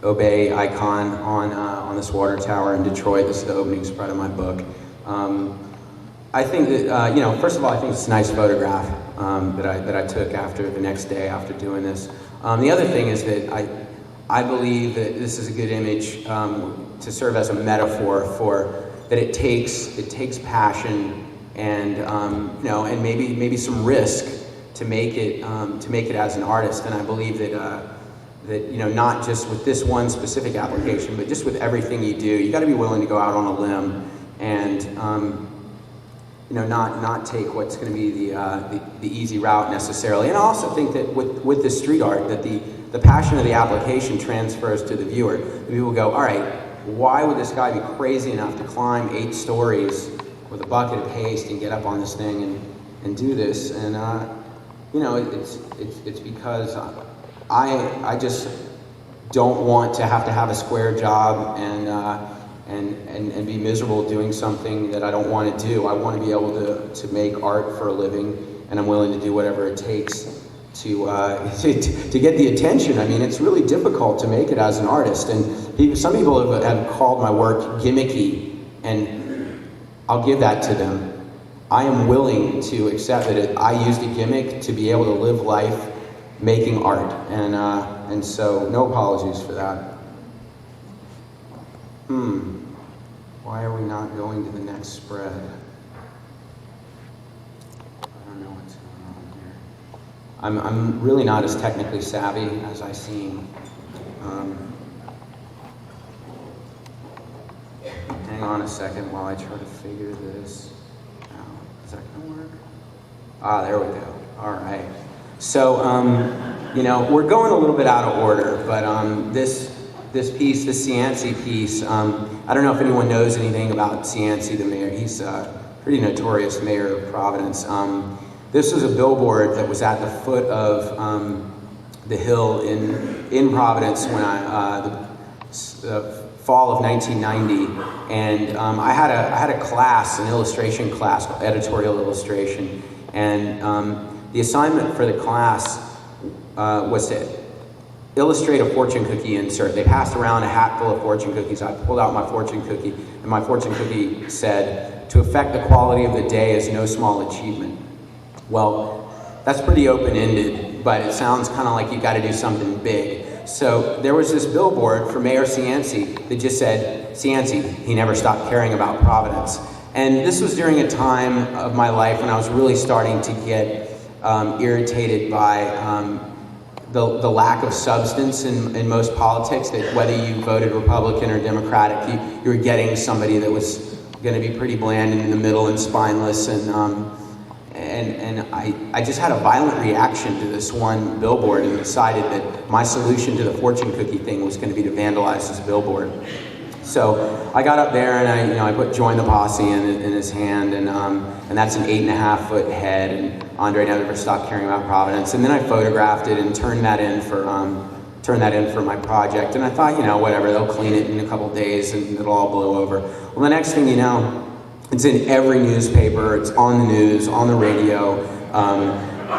obey icon on this water tower in Detroit. This is the opening spread of my book. I think that first of all, I think it's a nice photograph that I took the next day after doing this. The other thing is that I believe that this is a good image to serve as a metaphor for that it takes passion and and maybe some risk to make it as an artist. And I believe that not just with this one specific application, but just with everything you do, you got to be willing to go out on a limb and not take what's going to be the easy route necessarily. And I also think that with this street art, that the passion of the application transfers to the viewer. The people go, all right, why would this guy be crazy enough to climb 8 stories with a bucket of paste and get up on this thing and do this? And it's because I just don't want to have a square job and be miserable doing something that I don't want to do. I want to be able to make art for a living, and I'm willing to do whatever it takes to get the attention. I mean, it's really difficult to make it as an artist, and some people have called my work gimmicky, and I'll give that to them. I am willing to accept that I used a gimmick to be able to live life making art, and so no apologies for that. Why are we not going to the next spread? I don't know what's going on here. I'm really not as technically savvy as I seem. Hang on a second while I try to figure this out. Is that gonna work? There we go. All right. So, we're going a little bit out of order, but this piece, the Cianci piece, I don't know if anyone knows anything about Cianci, the mayor. He's a pretty notorious mayor of Providence. This was a billboard that was at the foot of the hill in Providence when the fall of 1990, and I had a class, an illustration class, editorial illustration, and the assignment for the class was to illustrate a fortune cookie insert. They passed around a hat full of fortune cookies. I pulled out my fortune cookie, and my fortune cookie said, "To affect the quality of the day is no small achievement." Well, that's pretty open-ended, but it sounds kind of like you got to do something big. So there was this billboard for Mayor Cianci that just said, "Cianci, he never stopped caring about Providence." And this was during a time of my life when I was really starting to get irritated by the lack of substance in most politics, that whether you voted Republican or Democratic, you were getting somebody that was going to be pretty bland and in the middle and spineless, and I just had a violent reaction to this one billboard and decided that my solution to the fortune cookie thing was going to be to vandalize this billboard. So I got up there and I put "Join the Posse" in his hand, and that's an 8.5-foot head, and Andre never stopped caring about Providence. And then I photographed it and turned that in for my project. And I thought, whatever, they'll clean it in a couple days and it'll all blow over. Well, the next thing you know, it's in every newspaper, it's on the news, on the radio.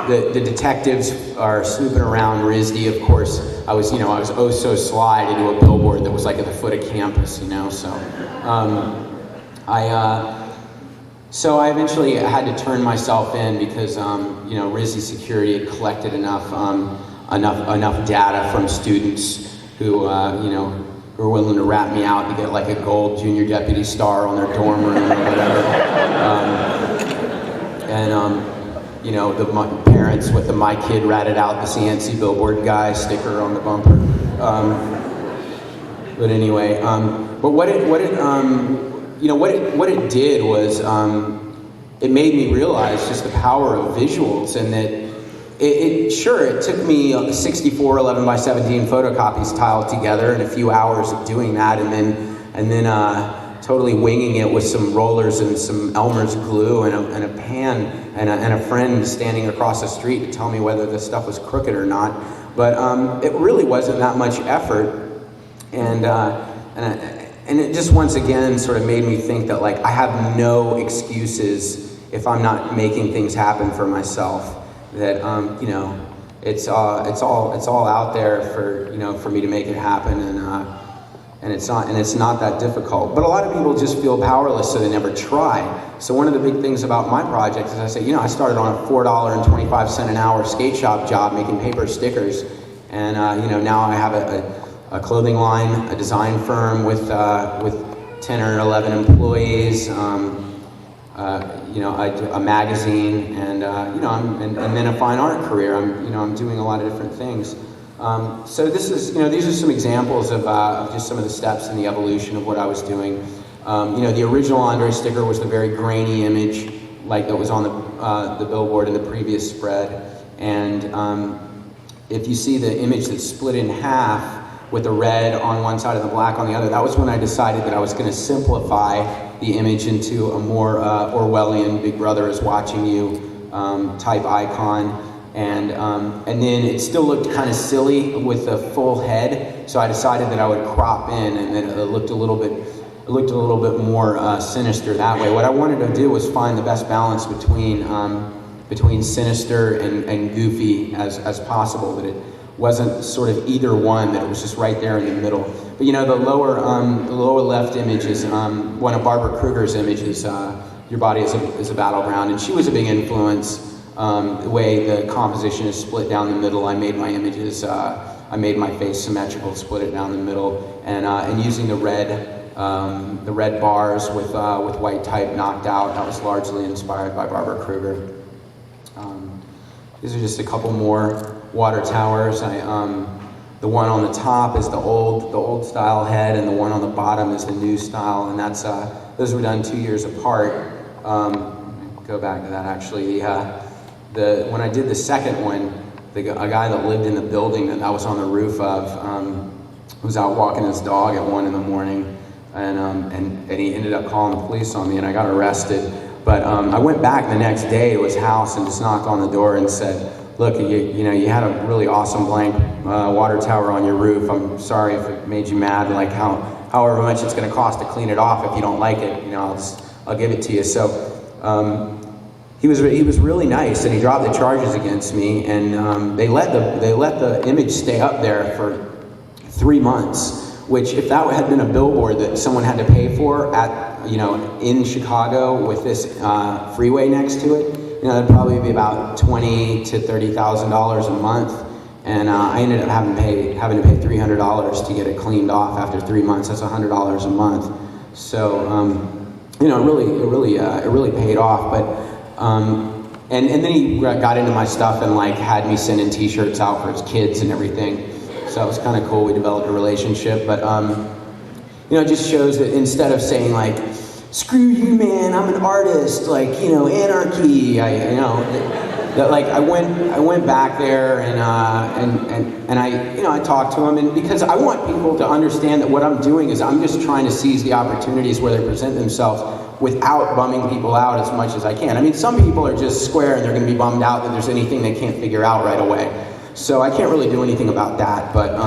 The detectives are snooping around RISD, of course. I was oh so sly to do a billboard that was like at the foot of campus, So I eventually had to turn myself in because RISD security had collected enough enough data from students who who are willing to rat me out to get like a gold junior deputy star on their dorm room or whatever. My parents with the "My Kid Ratted Out the CNC Billboard Guy" sticker on the bumper. But anyway, but what it did was it made me realize just the power of visuals, and that it took me 64 11 by 17 photocopies tiled together in a few hours of doing that, and then totally winging it with some rollers and some Elmer's glue and a pan and a friend standing across the street to tell me whether the stuff was crooked or not. But it really wasn't that much effort, and it just once again sort of made me think that like I have no excuses if I'm not making things happen for myself. That it's all out there for me to make it happen, and it's not that difficult. But a lot of people just feel powerless, so they never try. So one of the big things about my project is I say, I started on a $4.25 an hour skate shop job making paper stickers, and now I have a clothing line, a design firm with 10 or 11 employees. A magazine, and then a fine art career. I'm doing a lot of different things. So these are some examples of just some of the steps in the evolution of what I was doing. The original Andre sticker was the very grainy image, like that was on the billboard in the previous spread. And if you see the image that's split in half with the red on one side and the black on the other, that was when I decided that I was going to simplify the image into a more Orwellian Big Brother is watching you type icon, and then it still looked kind of silly with the full head, so I decided that I would crop in, and then it looked a little bit more sinister that way. What I wanted to do was find the best balance between sinister and goofy as possible, that it wasn't sort of either one, that it was just right there in the middle. But the lower left image is one of Barbara Kruger's images. Your body is a battleground, and she was a big influence. The way the composition is split down the middle, I made my images. I made my face symmetrical, split it down the middle, and using the red bars with white type knocked out. That was largely inspired by Barbara Kruger. These are just a couple more water towers. The one on the top is the old style head, and the one on the bottom is the new style, and that's those were done 2 years apart. Go back to that actually. When I did the second one, a guy that lived in the building that I was on the roof of was out walking his dog at 1 a.m, and he ended up calling the police on me, and I got arrested. But I went back the next day to his house and just knocked on the door and said, "Look, you had a really awesome blank water tower on your roof. I'm sorry if it made you mad. Like however much it's going to cost to clean it off. If you don't like it, I'll give it to you." So he was really nice, and he dropped the charges against me, and they let the image stay up there for 3 months. Which, if that had been a billboard that someone had to pay for in Chicago with this freeway next to it, that'd probably be about $20,000 to $30,000 a month, and I ended up having to pay $300 to get it cleaned off after 3 months. That's $100 a month. So it really paid off. But and then he got into my stuff and had me sending T-shirts out for his kids and everything. So it was kind of cool. We developed a relationship, but it just shows that instead of saying "Screw you, man, I'm an artist," anarchy. I went back there and I talked to him, and because I want people to understand that what I'm doing is I'm just trying to seize the opportunities where they present themselves without bumming people out as much as I can. I mean, some people are just square and they're going to be bummed out that there's anything they can't figure out right away. So I can't really do anything about that. But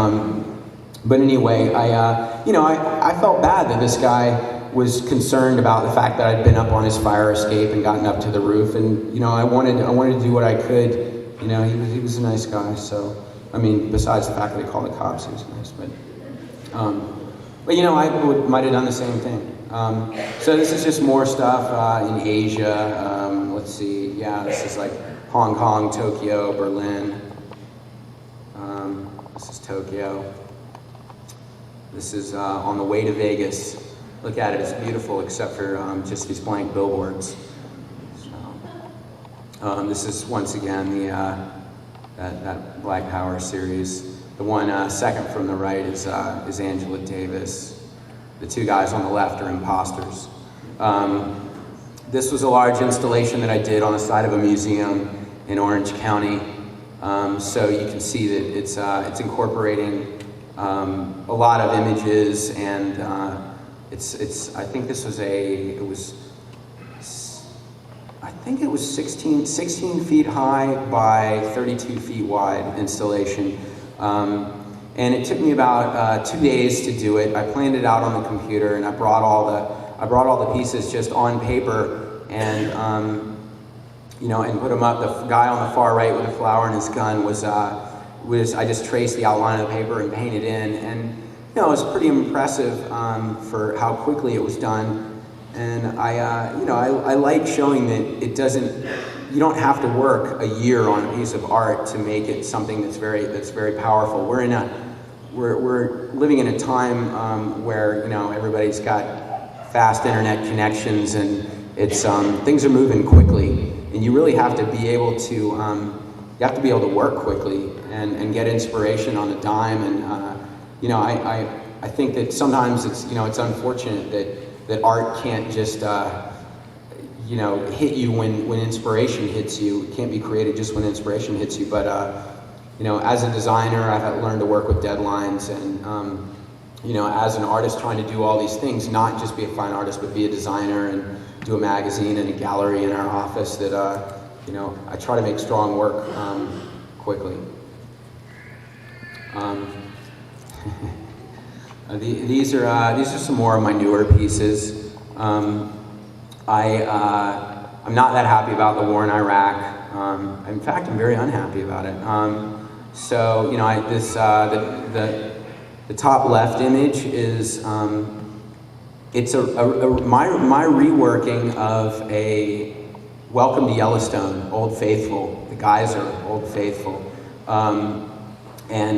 anyway, I felt bad that this guy was concerned about the fact that I'd been up on his fire escape and gotten up to the roof, and I wanted to do what I could. He was a nice guy. So I mean, besides the fact that he called the cops, he was nice. But I might have done the same thing. So this is just more stuff in Asia. Let's see. Yeah, this is Hong Kong, Tokyo, Berlin. This is Tokyo. This is on the way to Vegas. Look at it, it's beautiful except for just these blank billboards. So, this is once again the that Black Power series. The one second from the right is Angela Davis. The two guys on the left are imposters. This was a large installation that I did on the side of a museum in Orange County. So you can see that it's incorporating a lot of images, and I think this was I think it was 16 feet high by 32 feet wide installation. And it took me about 2 days to do it. I planned it out on the computer, and I brought all the pieces just on paper, and and put them up. The guy on the far right with the flower in his gun was I just traced the outline of the paper and painted in, and it was pretty impressive for how quickly it was done. And I like showing that you don't have to work a year on a piece of art to make it something that's very powerful. We're living in a time where everybody's got fast internet connections, and it's things are moving quickly, and you really have to be able to work quickly and get inspiration on a dime. And I think that sometimes it's unfortunate that art can't just hit you when inspiration hits you. It can't be created just when inspiration hits you. But as a designer, I've had to learn to work with deadlines, and as an artist trying to do all these things, not just be a fine artist, but be a designer and do a magazine and a gallery in our office, that I try to make strong work quickly. These are some more of my newer pieces. I'm not that happy about the war in Iraq. In fact, I'm very unhappy about it. The top left image is it's my reworking of a Welcome to Yellowstone, Old Faithful, the Geyser, Old Faithful, and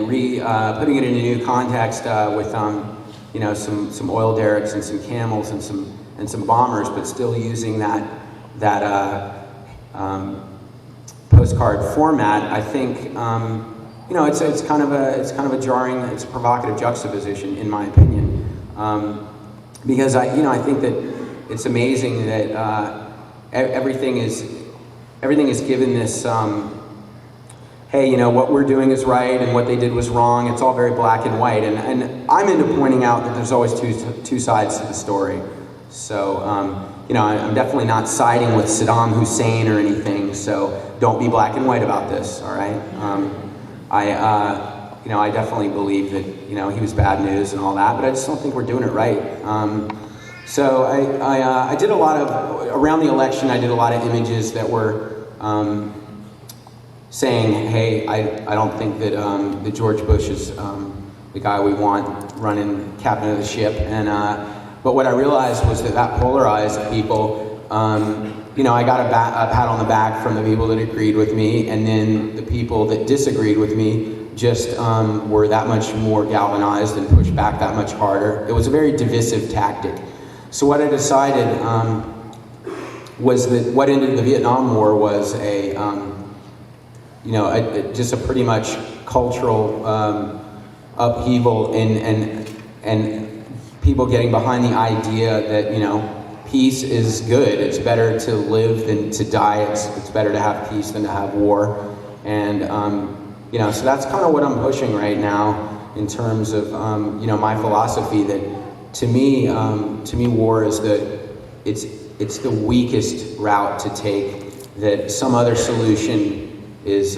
putting it in a new context with some oil derricks and some camels and some bombers, but still using that postcard format. I think it's kind of a jarring, it's a provocative juxtaposition, in my opinion, because I think that it's amazing that everything is given this. Hey, what we're doing is right and what they did was wrong. It's all very black and white, and I'm into pointing out that there's always two sides to the story. So, I'm definitely not siding with Saddam Hussein or anything, so don't be black and white about this, all right? I definitely believe that, he was bad news and all that, but I just don't think we're doing it right. So I did a lot of, around the election, I did a lot of images that were saying, hey, I don't think that George Bush is the guy we want running captain of the ship. And but what I realized was that polarized people. I got a pat on the back from the people that agreed with me, and then the people that disagreed with me just were that much more galvanized and pushed back that much harder. It was a very divisive tactic. So what I decided was that what ended the Vietnam War was just a pretty much cultural upheaval and people getting behind the idea that peace is good. It's better to live than to die. It's better to have peace than to have war. And so that's kind of what I'm pushing right now in terms of my philosophy, that to me war is it's the weakest route to take. That some other solution is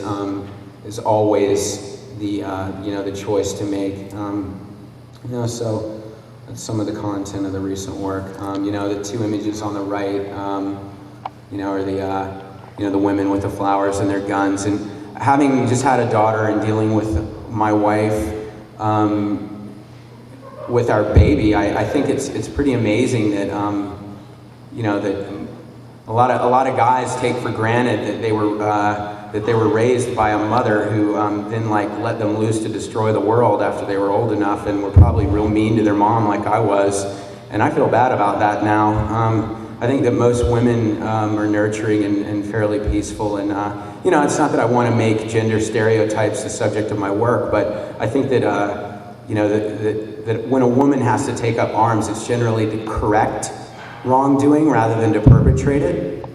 always the the choice to make. So that's some of the content of the recent work. The two images on the right, are the women with the flowers and their guns. And having just had a daughter and dealing with my wife, with our baby, I think it's pretty amazing that that a lot of guys take for granted that they were that they were raised by a mother who then like let them loose to destroy the world after they were old enough, and were probably real mean to their mom like I was. And I feel bad about that now. I think that most women are nurturing and fairly peaceful, and you know, it's not that I want to make gender stereotypes the subject of my work, but I think that you know, that when a woman has to take up arms, it's generally to correct wrongdoing rather than to perpetrate it.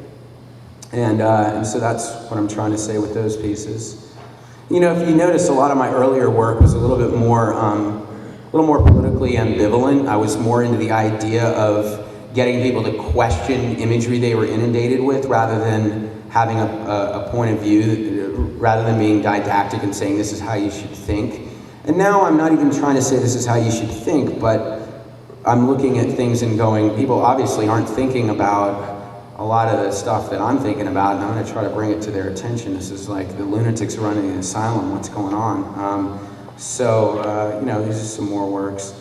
And so that's what I'm trying to say with those pieces. You know, if you notice, a lot of my earlier work was a little bit more politically ambivalent. I was more into the idea of getting people to question imagery they were inundated with, rather than having a point of view, rather than being didactic and saying this is how you should think. And now I'm not even trying to say this is how you should think, but I'm looking at things and going, people obviously aren't thinking about a lot of the stuff that I'm thinking about, and I'm going to try to bring it to their attention. This is like the lunatics running the asylum, what's going on? You know, these are some more works.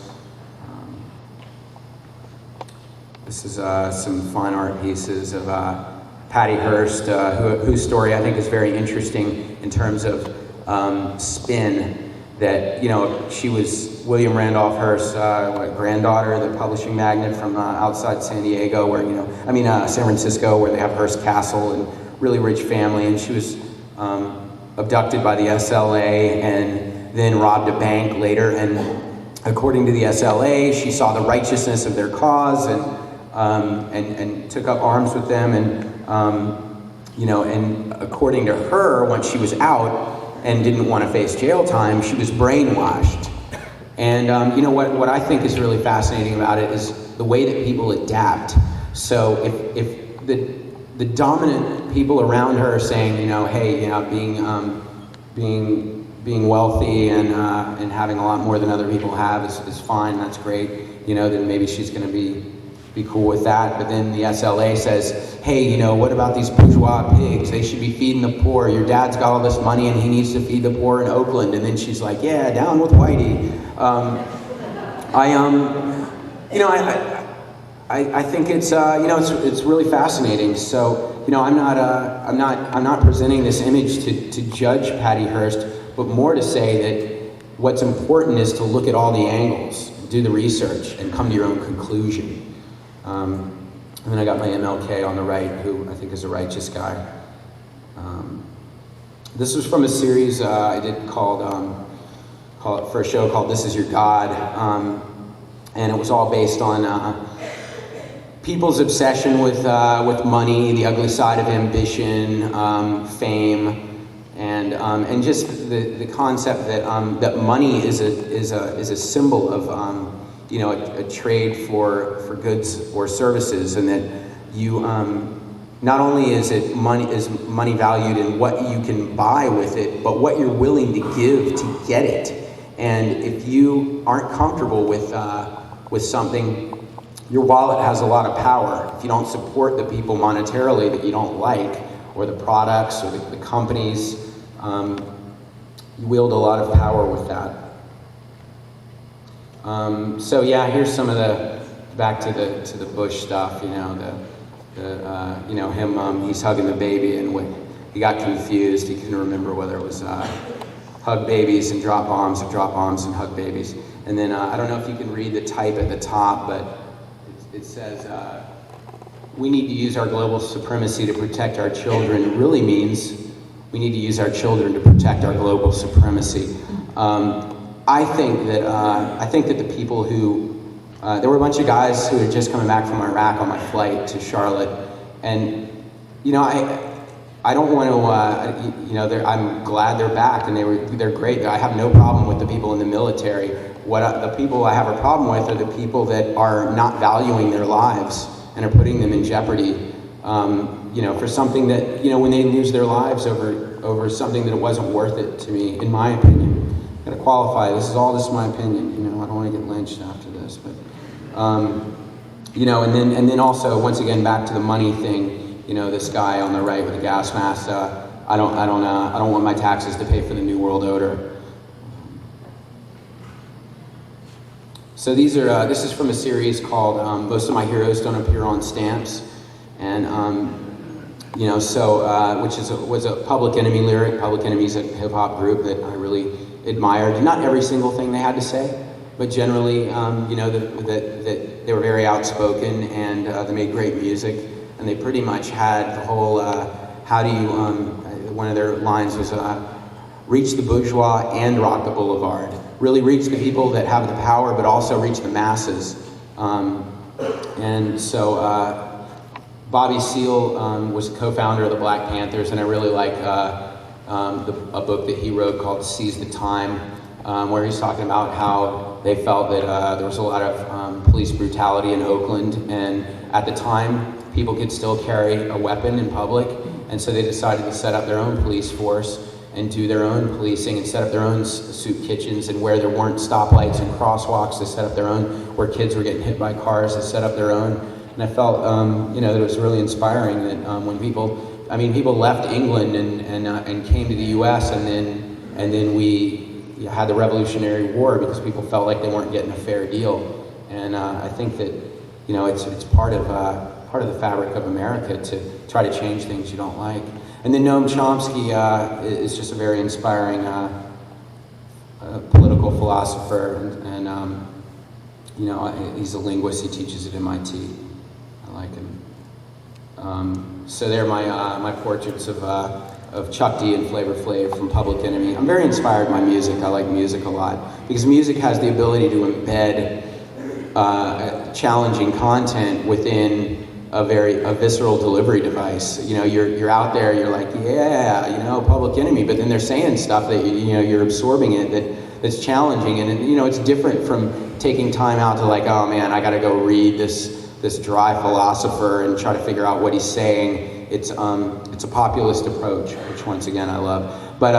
This is some fine art pieces of Patty Hearst, whose story I think is very interesting in terms of spin. That, you know, she was William Randolph Hearst's granddaughter, the publishing magnate from outside San Diego, where, you know, San Francisco, where they have Hearst Castle, and really rich family, and she was abducted by the SLA and then robbed a bank later, and according to the SLA, she saw the righteousness of their cause and took up arms with them, and you know, and according to her, once she was out and didn't want to face jail time, she was brainwashed. And you know what I think is really fascinating about it is the way that people adapt. So if the dominant people around her are saying, you know, hey, you know, being wealthy and having a lot more than other people have is fine, that's great, you know, then maybe she's going to be cool with that. But then the SLA says, hey, you know, what about these bourgeois pigs? They should be feeding the poor. Your dad's got all this money and he needs to feed the poor in Oakland. And then she's like, yeah, down with Whitey. I think it's you know, it's really fascinating. So, you know, I'm not presenting this image to judge Patty Hearst, but more to say that what's important is to look at all the angles, do the research, and come to your own conclusion. And then I got my MLK on the right, who I think is a righteous guy. This was from a series I did called for a show called This Is Your God, and it was all based on people's obsession with money, the ugly side of ambition, fame, and just the concept that money is a symbol of you know, a trade for goods or services, and that you not only is money valued in what you can buy with it, but what you're willing to give to get it. And if you aren't comfortable with something, your wallet has a lot of power. If you don't support the people monetarily that you don't like, or the products or the companies, you wield a lot of power with that. So yeah, here's some of back to the Bush stuff, you know, you know, him, he's hugging the baby, and when he got confused, he couldn't remember whether it was hug babies and drop bombs, or drop bombs and hug babies. And then I don't know if you can read the type at the top, but it says, we need to use our global supremacy to protect our children. It really means we need to use our children to protect our global supremacy. I think that the people who, there were a bunch of guys who had just come back from Iraq on my flight to Charlotte, and you know, I don't want to, you know, I'm glad they're back, and they're great. I have no problem with the people in the military. The people I have a problem with are the people that are not valuing their lives and are putting them in jeopardy, you know, for something that, you know, when they lose their lives over something that it wasn't worth it to me, in my opinion. I'm gonna qualify, this is my opinion, you know, I don't want to get lynched after this, but, you know, and then also, once again, back to the money thing, you know, this guy on the right with the gas mask, I don't want my taxes to pay for the New World Order. So these are, this is from a series called Most of My Heroes Don't Appear on Stamps, and which was a Public Enemy lyric. Public Enemy's a hip hop group that I really admired. Not every single thing they had to say, but generally, that they were very outspoken, and they made great music, and they pretty much had the whole, one of their lines was, reach the bourgeois and rock the boulevard. Really reach the people that have the power, but also reach the masses. Bobby Seale was the co-founder of the Black Panthers, and I really like a book that he wrote called Seize the Time, where he's talking about how they felt that there was a lot of police brutality in Oakland, and at the time, people could still carry a weapon in public, and so they decided to set up their own police force and do their own policing and set up their own soup kitchens, and where there weren't stoplights and crosswalks, they set up their own, where kids were getting hit by cars, they set up their own. And I felt, that it was really inspiring that when people left England and came to the U.S. and then we had the Revolutionary War because people felt like they weren't getting a fair deal. And I think that, it's part of the fabric of America to try to change things you don't like. And then Noam Chomsky is just a very inspiring political philosopher, and he's a linguist. He teaches at MIT. I like him. So they're my portraits of Chuck D and Flavor Flav from Public Enemy. I'm very inspired by music. I like music a lot because music has the ability to embed challenging content within a visceral delivery device. You're out there, you're like, Public Enemy, but then they're saying stuff that you're absorbing it that's challenging, and it's different from taking time out to like, oh man, I got to go read this dry philosopher and try to figure out what he's saying. It's a populist approach, which once again I love. But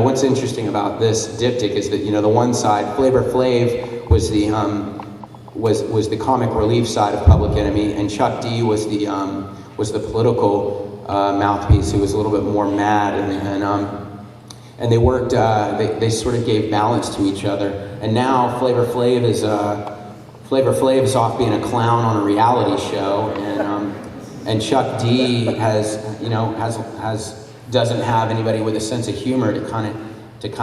what's interesting about this diptych is that the one side, Flavor Flav, was the comic relief side of Public Enemy, and Chuck D was the political mouthpiece, who was a little bit more mad, and they worked. They sort of gave balance to each other. And now Flavor Flav is off being a clown on a reality show, and Chuck D doesn't have anybody with a sense of humor to kind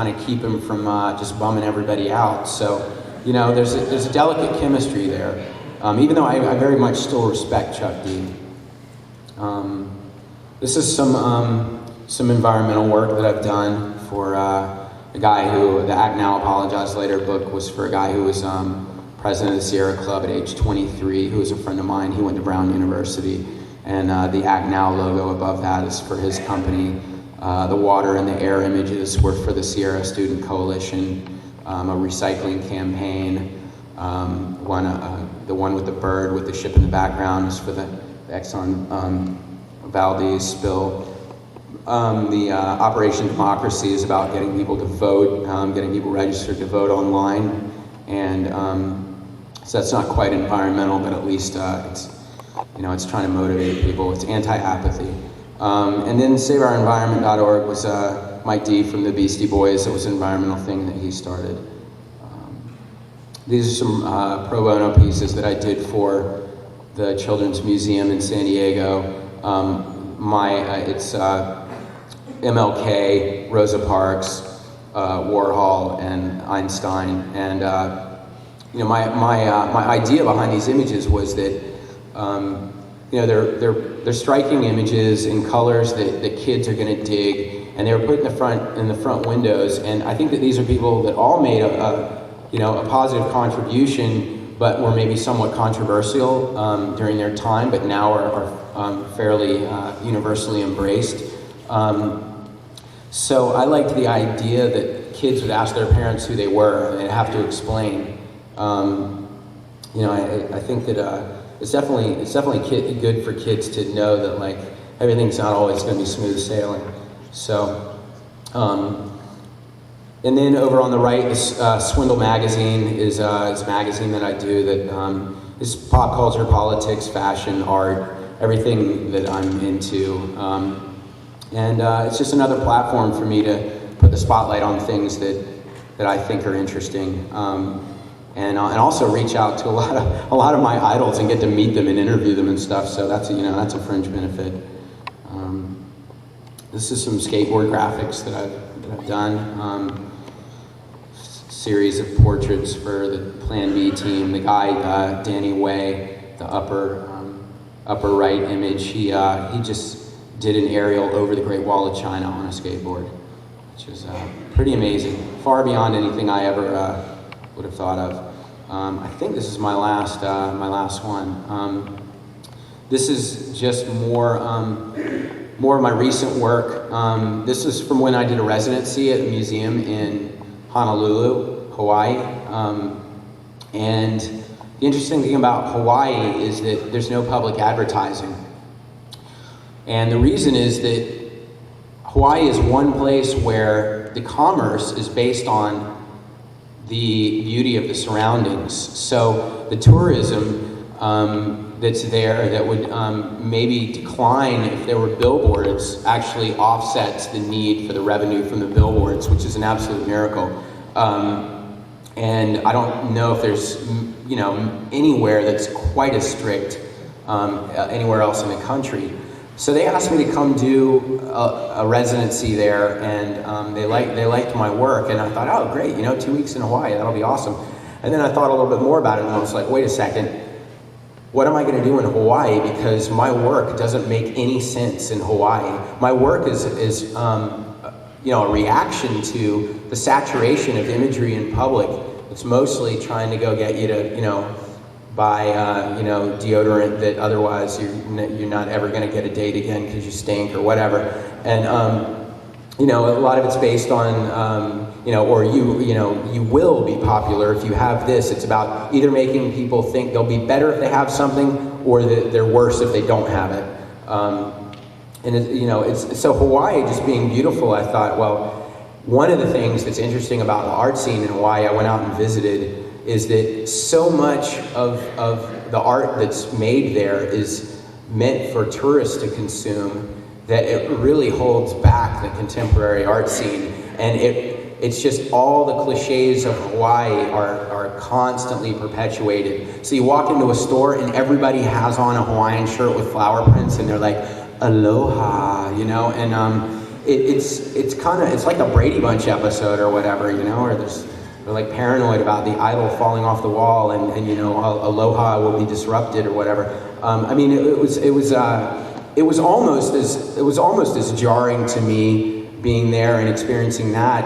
of keep him from just bumming everybody out. So. There's a delicate chemistry there, even though I very much still respect Chuck D. This is some environmental work that I've done for a guy who, the Act Now, Apologize Later book was for a guy who was president of the Sierra Club at age 23, who was a friend of mine. He went to Brown University, and the Act Now logo above that is for his company. The water and the air images were for the Sierra Student Coalition. A recycling campaign. The one with the bird with the ship in the background is for the Exxon Valdez spill. The Operation Democracy is about getting people to vote, getting people registered to vote online, and so that's not quite environmental, but at least it's trying to motivate people. It's anti-apathy. And then SaveOurEnvironment.org was Mike D from the Beastie Boys. It was an environmental thing that he started. These are some pro bono pieces that I did for the Children's Museum in San Diego. It's MLK, Rosa Parks, Warhol, and Einstein. And my idea behind these images was that they're striking images in colors that kids are going to dig. And they were put in the front windows, and I think that these are people that all made a positive contribution, but were maybe somewhat controversial during their time, but now are fairly universally embraced. So I liked the idea that kids would ask their parents who they were, and they'd have to explain. I think that it's definitely good for kids to know that like everything's not always going to be smooth sailing. So, and then over on the right, this Swindle Magazine is a magazine that I do that is pop culture, politics, fashion, art, everything that I'm into. And it's just another platform for me to put the spotlight on things that I think are interesting. And also reach out to a lot of my idols and get to meet them and interview them and stuff. So that's a fringe benefit. This is some skateboard graphics that I've done. Series of portraits for the Plan B team. The guy, Danny Way, the upper right image, he just did an aerial over the Great Wall of China on a skateboard, which is pretty amazing. Far beyond anything I ever would have thought of. I think this is my last one. This is just more of my recent work. This is from when I did a residency at a museum in Honolulu, Hawaii. And the interesting thing about Hawaii is that there's no public advertising. And the reason is that Hawaii is one place where the commerce is based on the beauty of the surroundings. So the tourism that's there that would maybe decline if there were billboards actually offsets the need for the revenue from the billboards, which is an absolute miracle. And I don't know if there's anywhere that's quite as strict anywhere else in the country. So they asked me to come do a residency there, and they liked my work, and I thought, oh great, 2 weeks in Hawaii, that'll be awesome. And then I thought a little bit more about it, and I was like, wait a second, what am I going to do in Hawaii? Because my work doesn't make any sense in Hawaii. My work is a reaction to the saturation of imagery in public. It's mostly trying to go get you to, buy, deodorant that otherwise you're not ever going to get a date again because you stink or whatever. And, a lot of it's based on, or you will be popular if you have this. It's about either making people think they'll be better if they have something, or that they're worse if they don't have it. And so Hawaii just being beautiful, I thought, well, one of the things that's interesting about the art scene in Hawaii, I went out and visited, is that so much of the art that's made there is meant for tourists to consume that it really holds back the contemporary art scene. And it's just all the cliches of Hawaii are constantly perpetuated. So you walk into a store and everybody has on a Hawaiian shirt with flower prints, and they're like, aloha, and it's like a Brady Bunch episode or whatever, or they're like paranoid about the idol falling off the wall, and aloha will be disrupted or whatever. It was almost as jarring to me being there and experiencing that,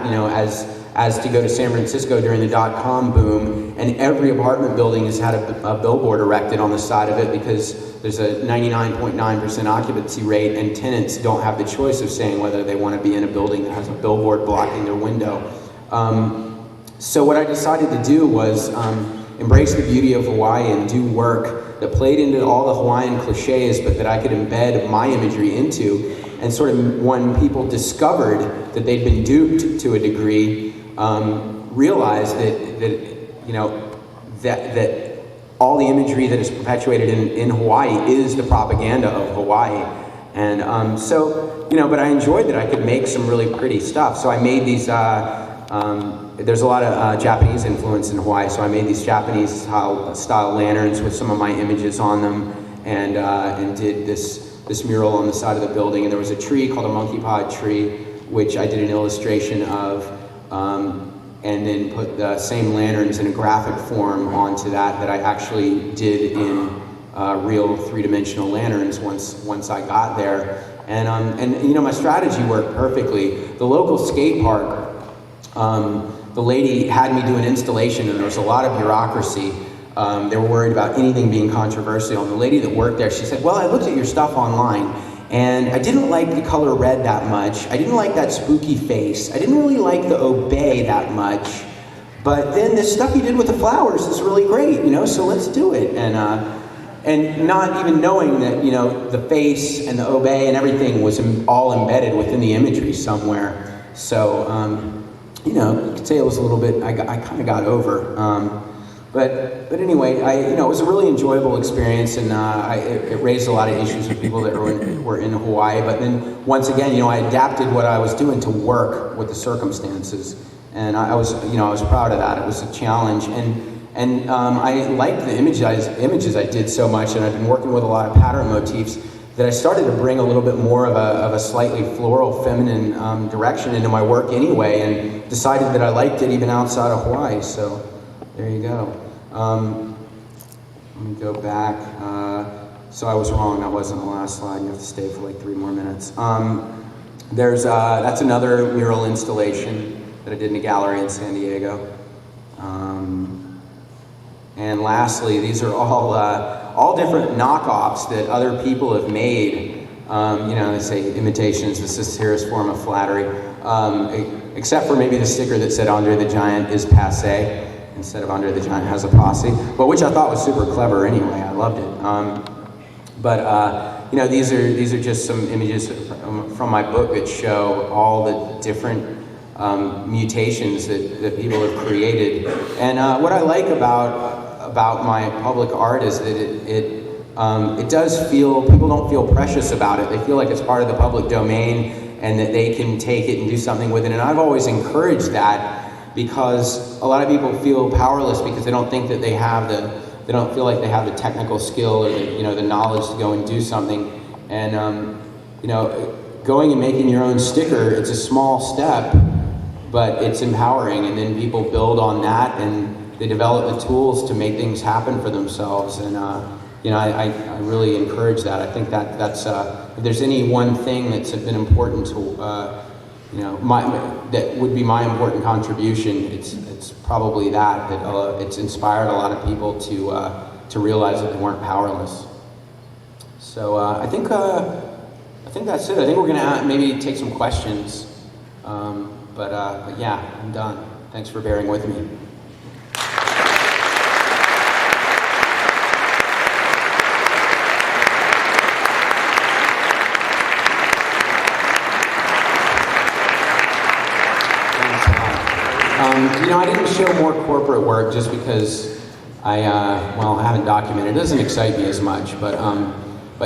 as to go to San Francisco during the .com boom, and every apartment building has had a billboard erected on the side of it because there's a 99.9% occupancy rate, and tenants don't have the choice of saying whether they want to be in a building that has a billboard blocking their window. So what I decided to do was embrace the beauty of Hawaii and do work that played into all the Hawaiian cliches, but that I could embed my imagery into. And sort of when people discovered that they'd been duped to a degree, realized that all the imagery that is perpetuated in Hawaii is the propaganda of Hawaii. And but I enjoyed that I could make some really pretty stuff. So I made these, there's a lot of Japanese influence in Hawaii, so I made these Japanese style lanterns with some of my images on them, and did this mural on the side of the building. And there was a tree called a monkey pod tree, which I did an illustration of, and then put the same lanterns in a graphic form onto that I actually did in real three-dimensional lanterns once I got there. And my strategy worked perfectly. The local skate park, the lady had me do an installation, and there was a lot of bureaucracy. They were worried about anything being controversial. And the lady that worked there, she said, well, I looked at your stuff online, and I didn't like the color red that much. I didn't like that spooky face. I didn't really like the obey that much. But then this stuff you did with the flowers is really great, so let's do it. And not even knowing that, the face and the obey and everything was all embedded within the imagery somewhere. So, you could say it was a little bit, I kind of got over. But anyway, it was a really enjoyable experience, and it raised a lot of issues with people that were in Hawaii. But then once again, I adapted what I was doing to work with the circumstances, and I was proud of that. It was a challenge, and I liked the images I did so much, and I've been working with a lot of pattern motifs that I started to bring a little bit more of a slightly floral, feminine direction into my work anyway, and decided that I liked it even outside of Hawaii. So there you go. Let me go back. So I was wrong. That wasn't the last slide. You have to stay for like 3 more minutes. That's another mural installation that I did in a gallery in San Diego. And lastly, these are all different knockoffs that other people have made. They say imitation is the sincerest form of flattery, except for maybe the sticker that said Andre the Giant is passé instead of Andre the Giant has a posse, but which I thought was super clever anyway. I loved it. These are just some images from my book that show all the different mutations that people have created. And what I like about my public art is that it does feel, people don't feel precious about it. They feel like it's part of the public domain and that they can take it and do something with it. And I've always encouraged that, because a lot of people feel powerless because they don't think that they don't feel like they have the technical skill or the knowledge to go and do something. And going and making your own sticker, it's a small step, but it's empowering, and then people build on that and they develop the tools to make things happen for themselves. And I really encourage that. I think that's if there's any one thing that's been important to that would be my important contribution, it's probably that it's inspired a lot of people to realize that they weren't powerless. So I think that's it. I think we're gonna maybe take some questions. But yeah, I'm done. Thanks for bearing with me. I didn't show more corporate work just because I haven't documented. It doesn't excite me as much, but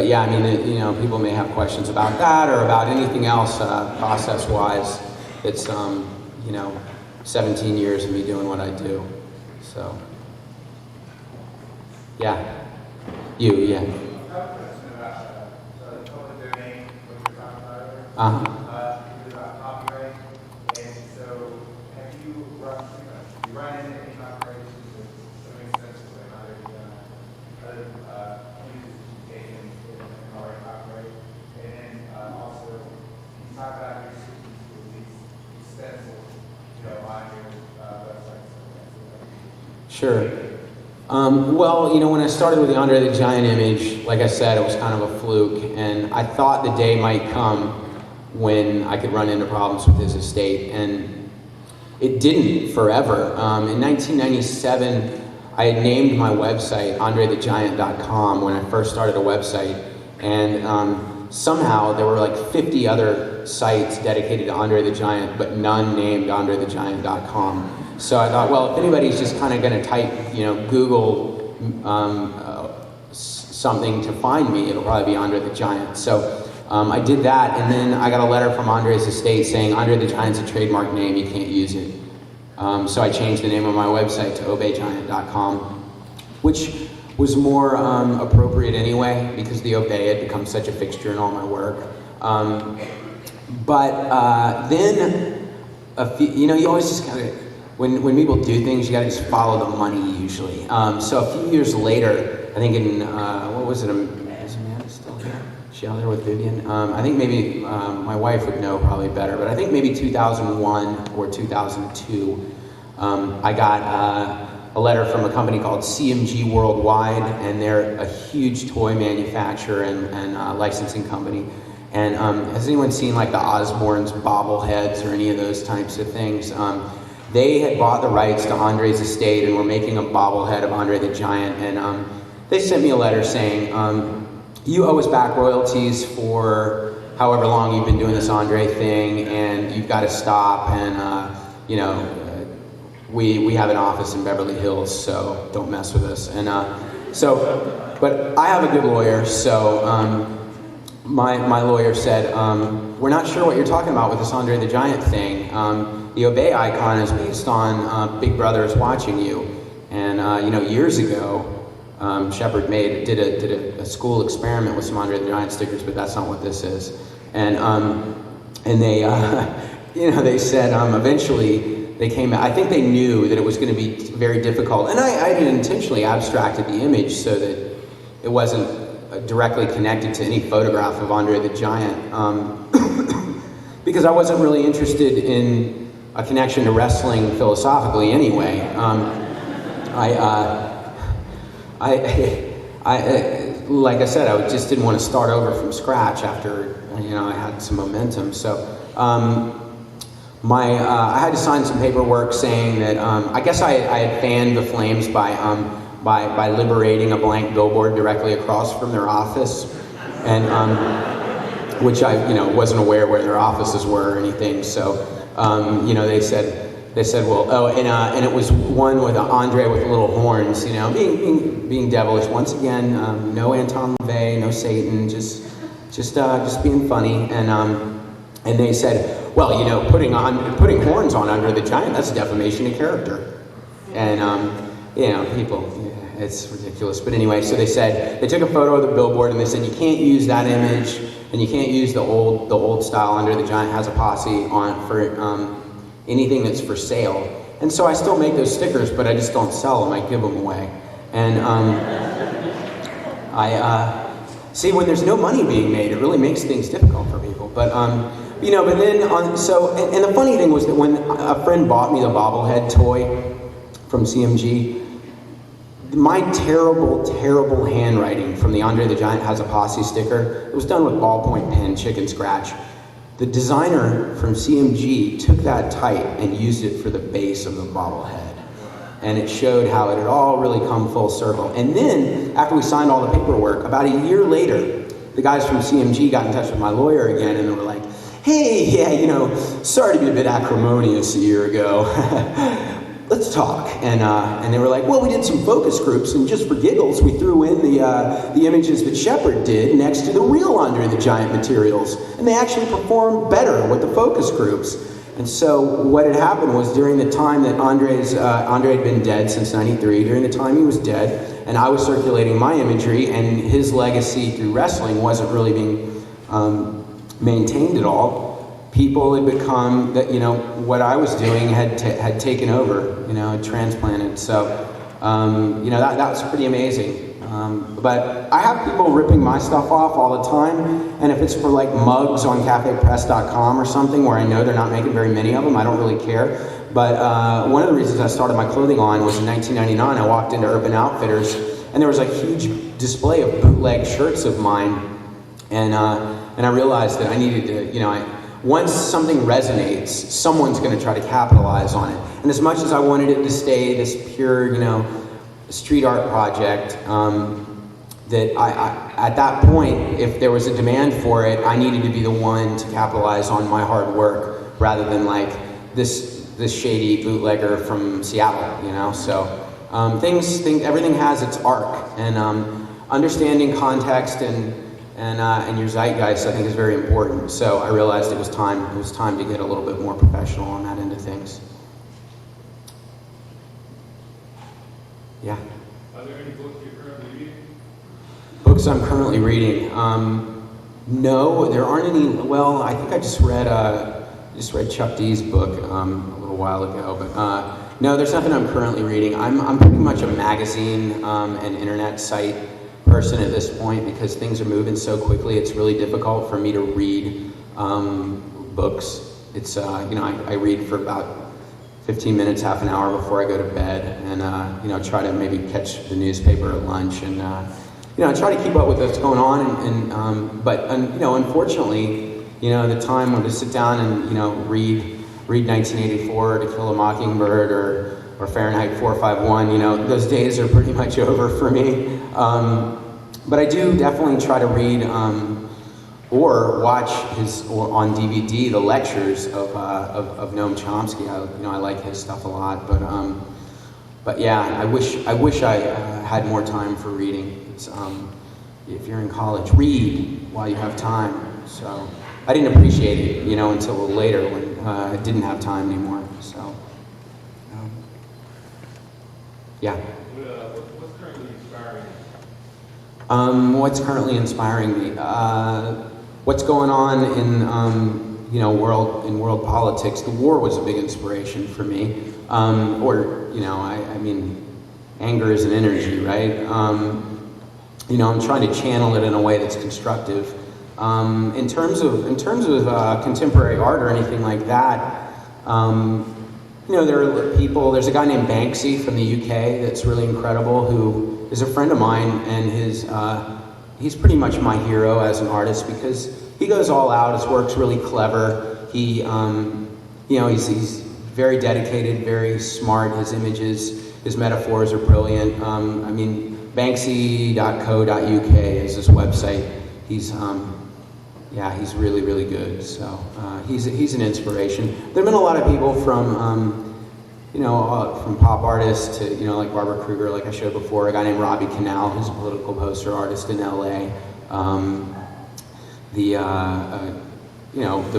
yeah, I mean, people may have questions about that or about anything else process-wise. It's 17 years of me doing what I do. So yeah, yeah. Sure. When I started with the Andre the Giant image, like I said, it was kind of a fluke, and I thought the day might come when I could run into problems with his estate, and it didn't forever. In 1997, I had named my website andrethegiant.com when I first started a website, and somehow there were like 50 other sites dedicated to Andre the Giant, but none named andrethegiant.com. So I thought, well, if anybody's just kind of going to type, Google something to find me, it'll probably be Andre the Giant. So I did that, and then I got a letter from Andre's estate saying, Andre the Giant's a trademark name, you can't use it. So I changed the name of my website to obeygiant.com, which was more appropriate anyway, because the Obey had become such a fixture in all my work. Then, you always just gotta, when people do things, you gotta just follow the money usually. So a few years later, I think in, is Amanda still here? Is she out there with Vivian? I think maybe, my wife would know probably better, but I think maybe 2001 or 2002, I got a letter from a company called CMG Worldwide, and they're a huge toy manufacturer and licensing company. And has anyone seen like the Osborne's bobbleheads or any of those types of things? They had bought the rights to Andre's estate and were making a bobblehead of Andre the Giant, and they sent me a letter saying, you owe us back royalties for however long you've been doing this Andre thing, and you've got to stop, and we have an office in Beverly Hills, so don't mess with us. And but I have a good lawyer, so my lawyer said, we're not sure what you're talking about with this Andre the Giant thing. The Obey icon is based on Big Brother is watching you. And years ago, Shepard did a school experiment with some Andre the Giant stickers, but that's not what this is. And they, they said eventually they came. I think they knew that it was going to be very difficult, and I had intentionally abstracted the image so that it wasn't directly connected to any photograph of Andre the Giant, because I wasn't really interested in a connection to wrestling philosophically anyway. Like I said, I just didn't want to start over from scratch after I had some momentum. So I had to sign some paperwork saying that I guess I had fanned the flames by liberating a blank billboard directly across from their office, and which I wasn't aware where their offices were or anything. So they said, well, oh, and it was one with Andre with little horns, being devilish once again. No Anton LaVey, no Satan, just being funny. And they said, well, putting horns on Andre the Giant, that's defamation of character. And people, it's ridiculous. But anyway, so they said they took a photo of the billboard and they said you can't use that image and you can't use the old style Andre the Giant has a posse on for anything that's for sale. And so I still make those stickers, but I just don't sell them. I give them away. And see, when there's no money being made, it really makes things difficult for people. But but then and the funny thing was that when a friend bought me the bobblehead toy from CMG, my terrible handwriting from the Andre the Giant has a posse sticker, it was done with ballpoint pen, chicken scratch. The designer from CMG took that type and used it for the base of the bobblehead. And it showed how it had all really come full circle. And then, after we signed all the paperwork, about a year later, the guys from CMG got in touch with my lawyer again, and they were like, hey, yeah, sorry to be a bit acrimonious a year ago. Let's talk. And they were like, well, we did some focus groups, and just for giggles, we threw in the images that Shepard did next to the real Andre the Giant materials, and they actually performed better with the focus groups. And so what had happened was during the time that Andre had been dead since '93, during the time he was dead, and I was circulating my imagery, and his legacy through wrestling wasn't really being maintained at all. People had become that what I was doing had taken over, had transplanted. So that was pretty amazing. But I have people ripping my stuff off all the time, and if it's for like mugs on cafepress.com or something where I know they're not making very many of them, I don't really care. But one of the reasons I started my clothing line was in 1999. I walked into Urban Outfitters, and there was a huge display of bootleg shirts of mine, and I realized that I needed to, once something resonates, someone's going to try to capitalize on it. And as much as I wanted it to stay this pure, street art project, that I at that point, if there was a demand for it, I needed to be the one to capitalize on my hard work rather than like this shady bootlegger from Seattle, So everything has its arc, and understanding context and your zeitgeist, I think, is very important. So I realized it was time to get a little bit more professional on that end of things. Yeah. Are there any books you're currently reading? Books I'm currently reading. No, there aren't any. Well, I think I just read Chuck D's book a little while ago, but no, there's nothing I'm currently reading. I'm pretty much a magazine and internet site person at this point because things are moving so quickly. It's really difficult for me to read books. It's I read for about 15 minutes, half an hour before I go to bed, and try to maybe catch the newspaper at lunch, and I try to keep up with what's going on, but unfortunately, the time when to sit down and read 1984 or To Kill a Mockingbird or Fahrenheit 451, those days are pretty much over for me. But I do definitely try to read or watch on DVD the lectures of Noam Chomsky. I like his stuff a lot, but yeah, I wish I had more time for reading. It's, if you're in college, read while you have time. So I didn't appreciate it, until later when I didn't have time anymore. So Yeah. What's currently inspiring What's currently inspiring me? What's going on in world politics? The war was a big inspiration for me. I mean, anger is an energy, right? I'm trying to channel it in a way that's constructive. In terms of contemporary art or anything like that, there are people. There's a guy named Banksy from the UK that's really incredible, who is a friend of mine, and he's pretty much my hero as an artist because he goes all out. His work's really clever. He's very dedicated, very smart. His images, his metaphors are brilliant. Banksy.co.uk is his website. He's really, really good. So he's an inspiration. There've been a lot of people from pop artists to like Barbara Kruger, like I showed before. A guy named Robbie Canal, who's a political poster artist in LA. The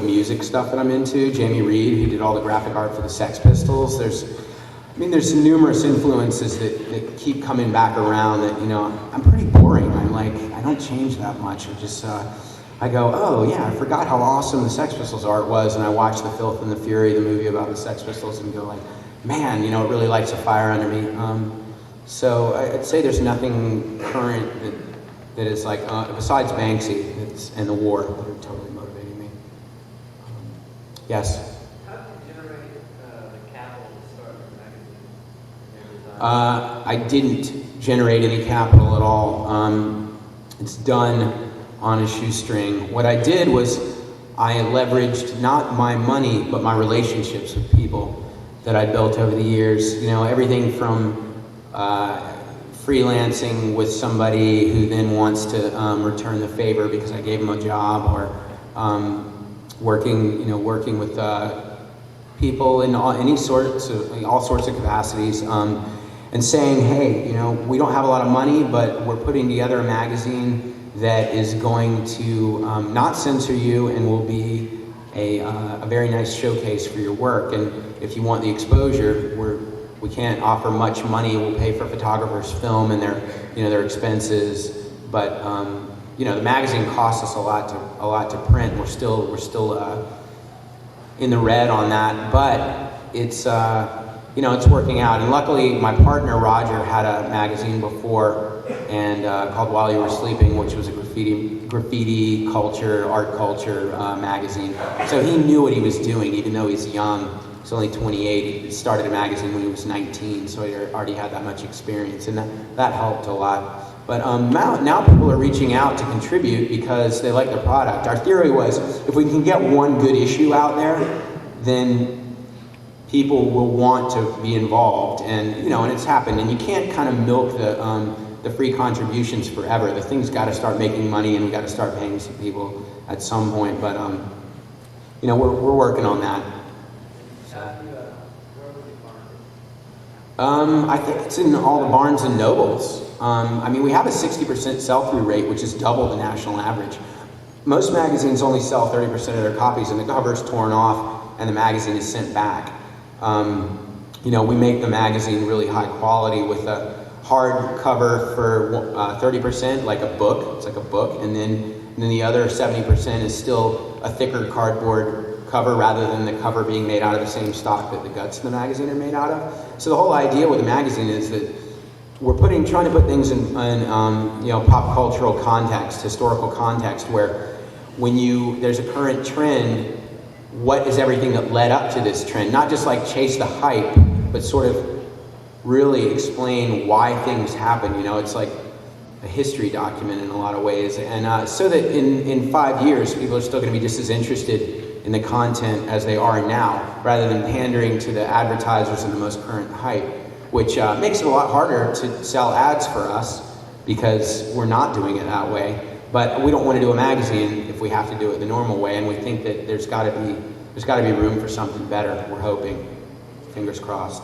music stuff that I'm into. Jamie Reed, who did all the graphic art for the Sex Pistols. There's numerous influences that keep coming back around that, I'm pretty boring. I don't change that much. I go, oh yeah, I forgot how awesome the Sex Pistols art was, and I watch The Filth and the Fury, the movie about the Sex Pistols, and go like, man, it really lights a fire under me. So I'd say there's nothing current that is like, besides Banksy and the war, that are totally motivating me. Yes? I didn't generate any capital at all. It's done on a shoestring. What I did was I leveraged not my money, but my relationships with people that I built over the years. Everything from freelancing with somebody who then wants to return the favor because I gave them a job, or working with people in all sorts of capacities. And saying, hey, we don't have a lot of money, but we're putting together a magazine that is going to not censor you and will be a very nice showcase for your work. And if you want the exposure, we can't offer much money. We'll pay for photographers' film and their expenses, but the magazine costs us a lot to print. We're still in the red on that, but it's working out. And luckily, my partner, Roger, had a magazine before and called While You Were Sleeping, which was a graffiti culture, art culture magazine. So he knew what he was doing, even though he's young. He's only 28. He started a magazine when he was 19, so he already had that much experience, and that helped a lot. But now people are reaching out to contribute because they like the product. Our theory was, if we can get one good issue out there, then people will want to be involved, and and it's happened. And you can't kind of milk the free contributions forever. The thing's got to start making money, and we got to start paying some people at some point. But we're working on that. I think it's in all the Barnes and Nobles. We have a 60% sell-through rate, which is double the national average. Most magazines only sell 30% of their copies, and the cover's torn off, and the magazine is sent back. We make the magazine really high quality with a hard cover for 30%, like a book. It's like a book, and then the other 70% is still a thicker cardboard cover rather than the cover being made out of the same stock that the guts of the magazine are made out of. So the whole idea with the magazine is that we're trying to put things in pop cultural context, historical context, where when there's a current trend, what is everything that led up to this trend? Not just like chase the hype, but sort of really explain why things happen. It's like a history document in a lot of ways. And so that in 5 years, people are still going to be just as interested in the content as they are now, rather than pandering to the advertisers and the most current hype, which makes it a lot harder to sell ads for us because we're not doing it that way. But we don't want to do a magazine if we have to do it the normal way, and we think that there's got to be room for something better. We're hoping. Fingers crossed.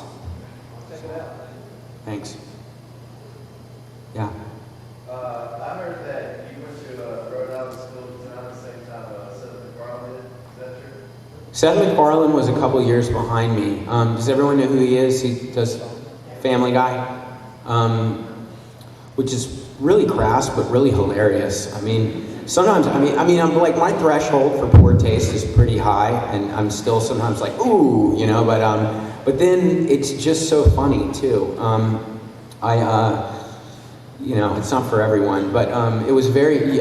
Check it out. Thanks. Yeah. I heard that you went to Rhode Island School of Design at the same time Seth MacFarlane did. Is that true? Seth MacFarlane was a couple years behind me. Does everyone know who he is? He does Family Guy. which is really crass but really hilarious. I mean, sometimes, I'm like, my threshold for poor taste is pretty high, and I'm still sometimes like, ooh, you know, but then it's just so funny too. You know, it's not for everyone, but it was very,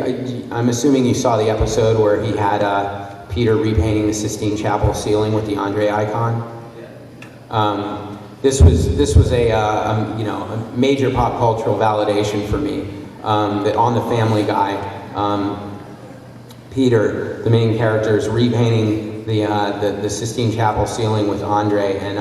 I'm assuming you saw the episode where he had Peter repainting the Sistine Chapel ceiling with the Andre icon. This was a you know, a major pop cultural validation for me, that on the Family Guy, Peter, the main character, is repainting the Sistine Chapel ceiling with Andre, and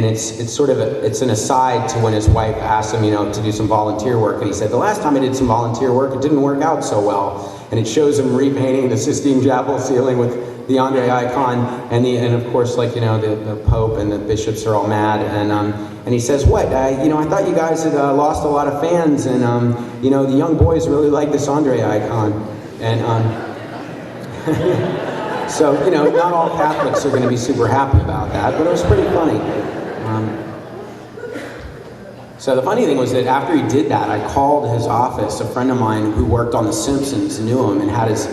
it's sort of it's an aside to when his wife asked him, you know, to do some volunteer work, and he said, the last time I did some volunteer work, it didn't work out so well, and it shows him repainting the Sistine Chapel ceiling with the Andre icon, and of course, like, you know, the Pope and the bishops are all mad, and he says, what, you know, I thought you guys had lost a lot of fans, and you know, the young boys really like this Andre icon, and so, you know, not all Catholics are going to be super happy about that, but it was pretty funny. So the funny thing was that after he did that, I called his office. A friend of mine who worked on The Simpsons knew him and had his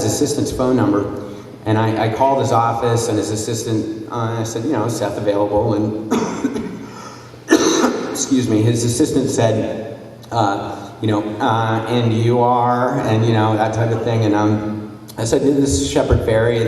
assistant's phone number. And I called his office, and his assistant, I said, you know, is Seth available? And excuse me, his assistant said, you know, and you are, and, you know, that type of thing. And I said, this is Shepard Fairey.